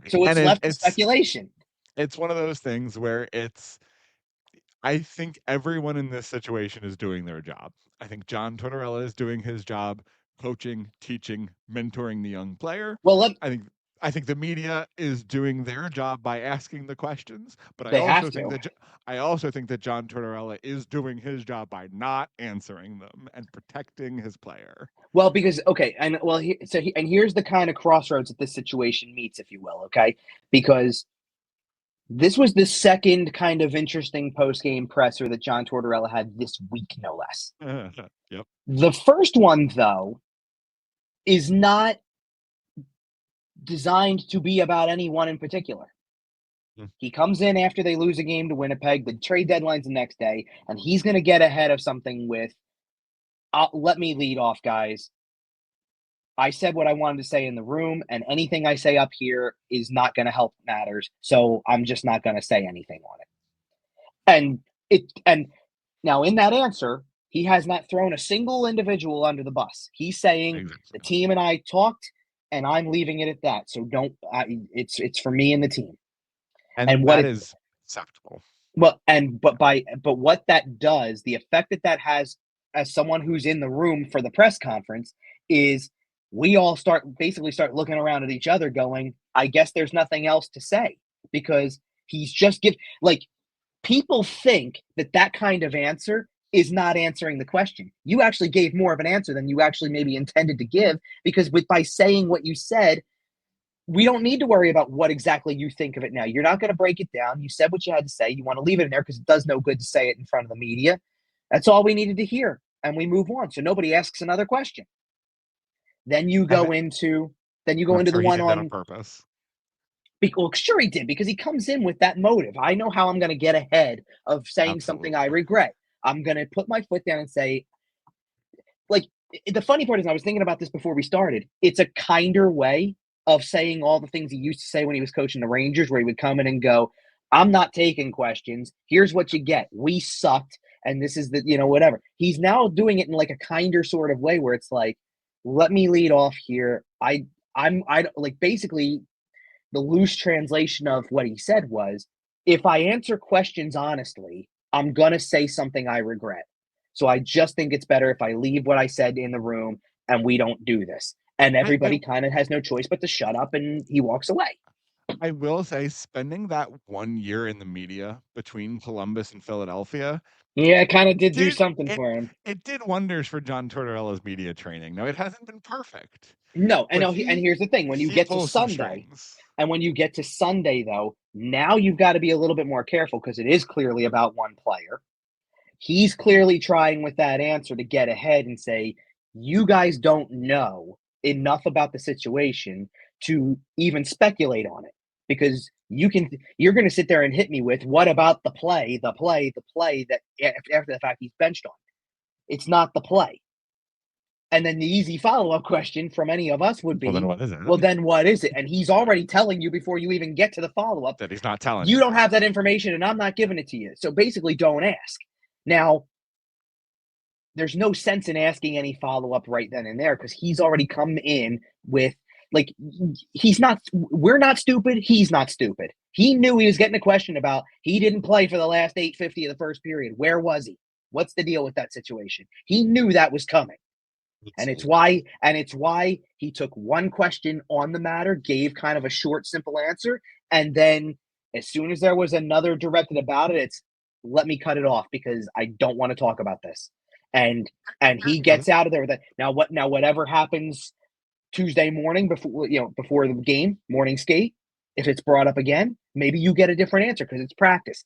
So it's left to speculation.
It's one of those things where I think everyone in this situation is doing their job. I think John Tortorella is doing his job, coaching, teaching, mentoring the young player.
Well,
I think the media is doing their job by asking the questions, but I also think that John Tortorella is doing his job by not answering them and protecting his player.
Well, because here's the kind of crossroads that this situation meets, if you will, okay? Because this was the second kind of interesting post-game presser that John Tortorella had this week, no less.
Yep.
The first one, though, is not designed to be about anyone in particular. He comes in after they lose a game to Winnipeg. The trade deadline's the next day, and he's going to get ahead of something with, let me lead off, guys. I said what I wanted to say in the room, and anything I say up here is not going to help matters. So I'm just not going to say anything on it. And now in that answer, he has not thrown a single individual under the bus. He's saying the team and I talked, and I'm leaving it at that. So it's for me and the team.
And what is acceptable.
Well, but what that does, the effect that has as someone who's in the room for the press conference is we all start looking around at each other going, I guess there's nothing else to say, because he's just people think that kind of answer is not answering the question. You actually gave more of an answer than you actually maybe intended to give, because by saying what you said, we don't need to worry about what exactly you think of it now. You're not going to break it down. You said what you had to say. You want to leave it in there because it does no good to say it in front of the media. That's all we needed to hear. And we move on. So nobody asks another question. Then you go into the one
on purpose.
Well, sure he did, because he comes in with that motive. I know how I'm going to get ahead of saying something I regret. I'm going to put my foot down and say, like, the funny part is, I was thinking about this before we started, it's a kinder way of saying all the things he used to say when he was coaching the Rangers, where he would come in and go, I'm not taking questions. Here's what you get. We sucked. And this is the, whatever. He's now doing it in like a kinder sort of way where it's like, let me lead off here. I'm like, basically the loose translation of what he said was, if I answer questions honestly, I'm going to say something I regret. So I just think it's better if I leave what I said in the room and we don't do this. And everybody kind of has no choice but to shut up, and he walks away.
I will say, spending that 1 year in the media between Columbus and Philadelphia,
yeah, it kind of did do something for him.
It did wonders for John Tortorella's media training. Now, it hasn't been perfect.
No, and here's the thing: when you get to Sunday, though, now you've got to be a little bit more careful, because it is clearly about one player. He's clearly trying with that answer to get ahead and say, you guys don't know enough about the situation to even speculate on it, because you're going to sit there and hit me with, what about the play that after the fact he's benched on? It's not the play. And then the easy follow-up question from any of us would be, well, then what is it? And he's already telling you before you even get to the follow-up
that he's not telling
you. Don't have that information, and I'm not giving it to you. So basically, don't ask. Now, there's no sense in asking any follow-up right then and there, because he's already come in with, like, we're not stupid. He's not stupid. He knew he was getting a question about, he didn't play for the last 8:50 of the first period. Where was he? What's the deal with that situation? He knew that was coming. And it's why he took one question on the matter, gave kind of a short, simple answer, and then as soon as there was another directed about it, it's, let me cut it off because I don't want to talk about this. And he gets out of there with that. Now whatever happens Tuesday morning before the game, morning skate, if it's brought up again, maybe you get a different answer because it's practice.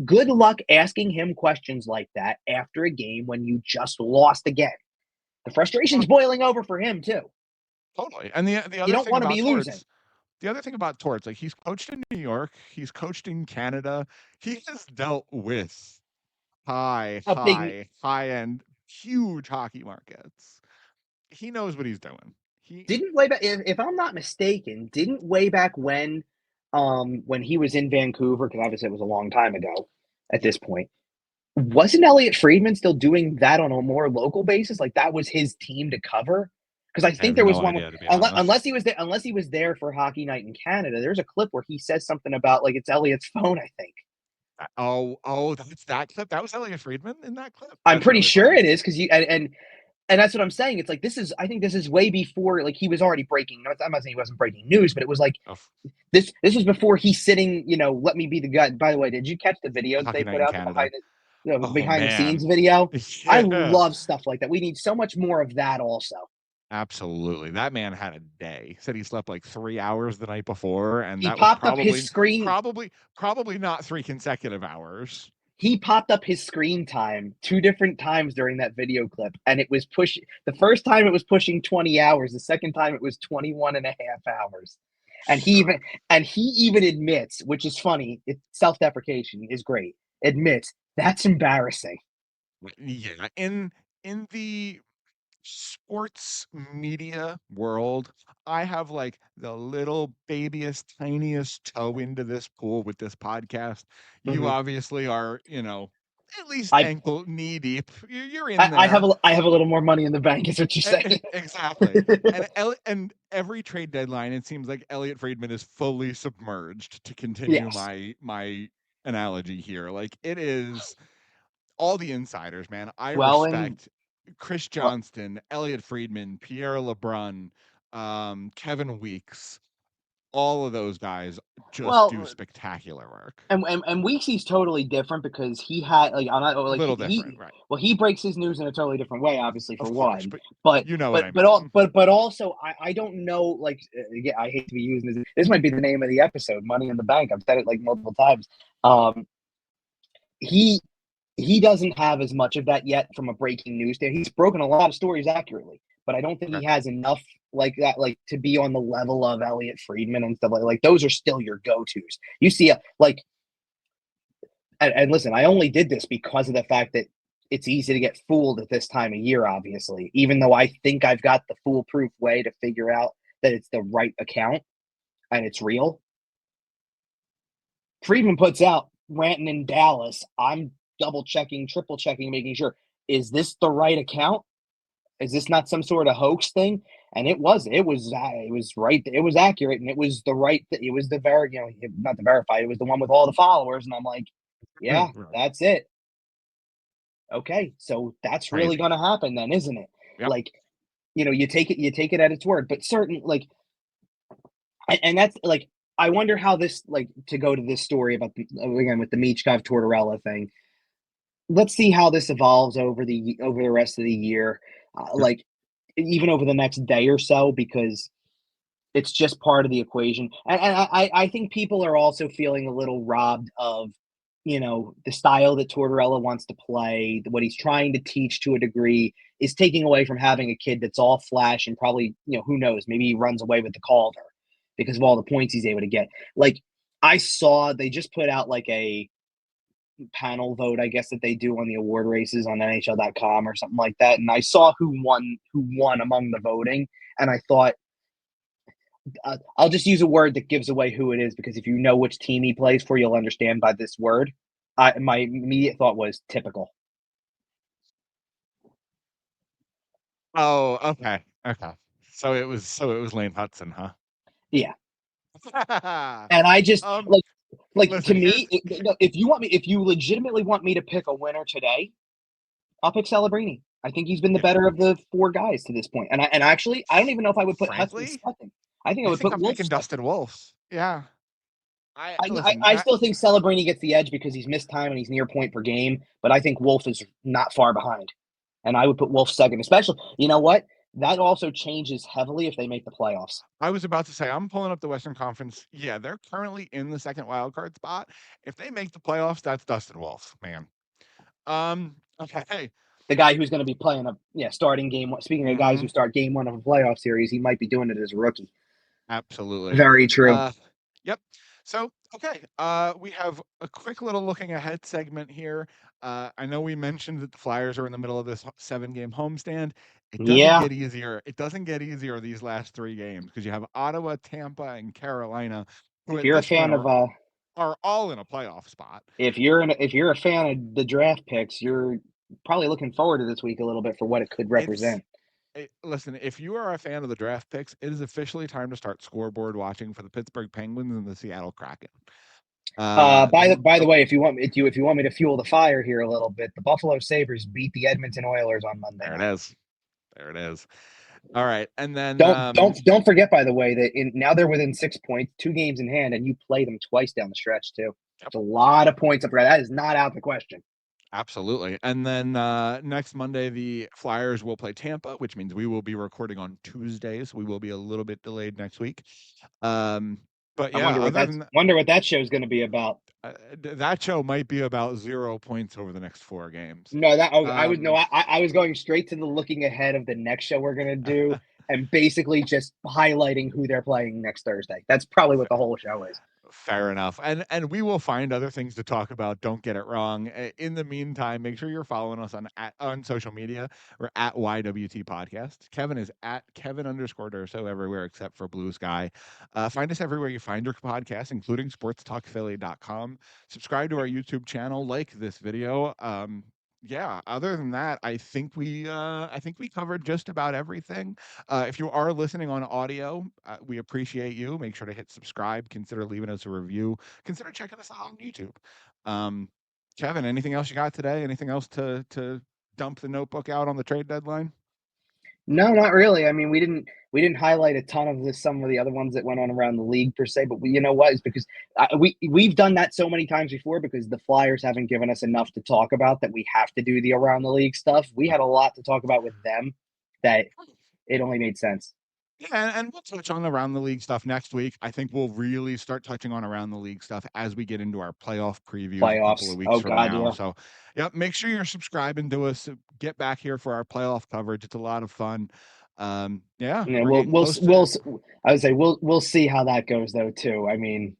Good luck asking him questions like that after a game when you just lost again. The frustration's boiling over for him too.
Totally. And the other
you don't want to be losing.
The other thing about Torts, like, he's coached in New York, he's coached in Canada, he has dealt with high-end, huge hockey markets. He knows what he's doing.
Didn't way back, if I'm not mistaken, didn't way back when he was in Vancouver, because obviously it was a long time ago at this point, wasn't Elliot Friedman still doing that on a more local basis? Like, that was his team to cover? Because I think there was one, unless he was there for Hockey Night in Canada. There's a clip where he says something about, like, it's Elliot's phone, I think.
Oh, that's that clip. That was Elliot Friedman in that clip.
I'm pretty sure it is, because and that's what I'm saying. It's like, I think this is way before, like, he was already breaking. I'm not saying he wasn't breaking news, but it was like, this was before he's sitting, let me be the guy. By the way, did you catch the video that they put out behind the scenes video? Yeah. I love stuff like that. We need so much more of that also.
Absolutely. That man had a day. Said he slept like 3 hours the night before, and
he
that
popped
was probably
up his screen.
Probably not 3 consecutive hours.
He popped up his screen time 2 different times during that video clip, and it was the first time it was pushing 20 hours. The second time it was 21 and a half hours. And he even admits, which is funny, self-deprecation is great, admits that's embarrassing.
Yeah. In the sports media world, I have like the little babyest, tiniest toe into this pool with this podcast. You obviously are, at least ankle knee deep. You're in there.
I have a little more money in the bank, is what you're saying.
Exactly. and every trade deadline, it seems like Elliot Friedman is fully submerged, to continue my analogy here. Like, it is all the insiders, man. I respect Chris Johnston, Elliot Friedman, Pierre LeBrun, Kevin Weeks. all of those guys just do
Well,
spectacular work.
and Weeksy's totally different because he had like I'm not
A
like
little different, right?
he breaks his news in a totally different way, obviously for
Of course,
one.
but
But
you know what
but
I
but all
mean.
but also I don't know like yeah, I hate to be using this. This might be the name of the episode, Money in the Bank. I've said it like multiple times. He he doesn't have as much of that yet from a breaking news day. He's broken a lot of stories accurately, but I don't think
Sure.
he has enough like that, like to be on the level of Elliot Friedman and stuff like those are still your go-tos. You see like and listen, I only did this because of the fact that it's easy to get fooled at this time of year, obviously, even though I think I've got the foolproof way to figure out that it's the right account and it's real. Friedman puts out ranting in Dallas. I'm double checking, triple checking, making sure, is this the right account? Is this not some sort of hoax thing? And it was right. It was accurate, and it was the right. It was the not the verified. It was the one with all the followers. And I'm like, yeah,
Right.
that's it. Okay, so that's really
Crazy.
going to happen then, isn't it?
Yep.
Like, you take it at its word. But certain like, and that's like, I wonder how this like to go to this story about again with the Michkov Tortorella thing. Let's see how this evolves over the rest of the year,
Sure.
like even over the next day or so, because it's just part of the equation. And I think people are also feeling a little robbed of, the style that Tortorella wants to play, what he's trying to teach to a degree is taking away from having a kid that's all flash and probably, who knows, maybe he runs away with the Calder because of all the points he's able to get. Like I saw they just put out like a panel vote, I guess, that they do on the award races on NHL.com or something like that. And I saw who won among the voting. And I thought, I'll just use a word that gives away who it is because if you know which team he plays for, you'll understand by this word. My immediate thought was typical.
Oh, okay. Okay. So it was Lane Hudson, huh?
Yeah, and I just
um,
like to
listen, here's
me, if you legitimately want me to pick a winner today, I'll pick Celebrini. I think he's been the
yeah,
better of the four guys to this point. And actually, I don't even know if I would put Hudson
frankly,
second. I think I
I
would
think
put
I'm
Wolf
picking
second.
Dustin Wolf. Yeah. I
I,
listen,
I still think Celebrini gets the edge because he's missed time and he's near point per game, but I think Wolf is not far behind. And I would put Wolf second, especially, you know what? That also changes heavily if they make the playoffs.
I was about to say I'm pulling up the Western Conference. Yeah, they're currently in the second wild card spot. If they make the playoffs, that's Dustin Wolf, man. Okay.
The guy who's going to be playing starting game one. Speaking of guys who
Mhm.
start game one of a playoff series, he might be doing it as a rookie.
Absolutely.
Very true.
Yep. So, okay, we have a quick little looking ahead segment here. I know we mentioned that the Flyers are in the middle of this 7-game homestand. It doesn't
Yeah.
get easier. It doesn't get easier these last 3 games because you have Ottawa, Tampa, and Carolina, who
If
at
you're a
this point
fan of
are all in a playoff spot.
if you're a fan of the draft picks, you're probably looking forward to this week a little bit for what it could
It's
represent.
Listen, if you are a fan of the draft picks, it is officially time to start scoreboard watching for the Pittsburgh Penguins and the Seattle Kraken.
By the way, if you want me to fuel the fire here a little bit, the Buffalo Sabres beat the Edmonton Oilers on Monday
There it
night.
is. There it is. All right, and then
Don't forget, by the way, that now they're within 6 points, 2 games in hand, and you play them twice down the stretch too.
yep,
It's a lot of points up there. That is not out of the question.
absolutely. And then next Monday, the Flyers will play Tampa, which means we will be recording on Tuesdays. We will be a little bit delayed next week. But
I
yeah, other than that,
wonder what that show is going to be about.
that show might be about 0 points over the next 4 games.
No, I was no,
Um,
I was going straight to the looking ahead of the next show we're going to do, and basically just highlighting who they're playing next Thursday. That's probably what the whole show is.
Fair enough. And we will find other things to talk about. Don't get it wrong. In the meantime, make sure you're following us on social media. We're at YWT Podcast. Kevin is at Kevin_Durso everywhere except for Blue Sky. Find us everywhere you find your podcast, including sportstalkphilly.com. Subscribe to our YouTube channel, like this video. Yeah, other than that, I think we covered just about everything. If you are listening on audio, we appreciate you. Make sure to hit subscribe. Consider leaving us a review. Consider checking us out on YouTube. Um, Kevin, anything else you got today? Anything else to dump the notebook out on the trade deadline?
No, not really. I mean, we didn't highlight a ton of some of the other ones that went on around the league per se, but you know what? It's because we've done that so many times before because the Flyers haven't given us enough to talk about that we have to do the around the league stuff. We had a lot to talk about with them that it only made sense.
Yeah, and we'll touch on around the league stuff next week. I think we'll really start touching on around the league stuff as we get into our playoff previews a couple
Playoffs.
of weeks
Oh
from
God,
now.
yeah.
So, yep, make sure you're subscribing to us. Get back here for our playoff coverage. It's a lot of fun. Yeah,
Yeah,
we're getting close to.
I would say we'll see how that goes though too. I mean,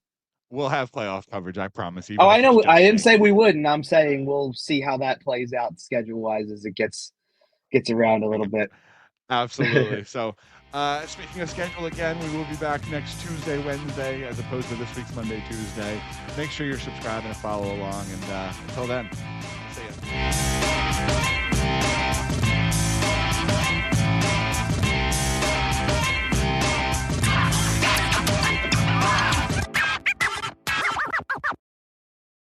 We'll have playoff coverage, I promise.
oh,
Even
I
if it's
know. I
just
didn't
me.
say we wouldn't. I'm saying we'll see how that plays out schedule wise as it gets around a little bit.
Absolutely. So, speaking of schedule again, we will be back next Tuesday, Wednesday, as opposed to this week's Monday, Tuesday. Make sure you're subscribing and follow along. And until then, see ya.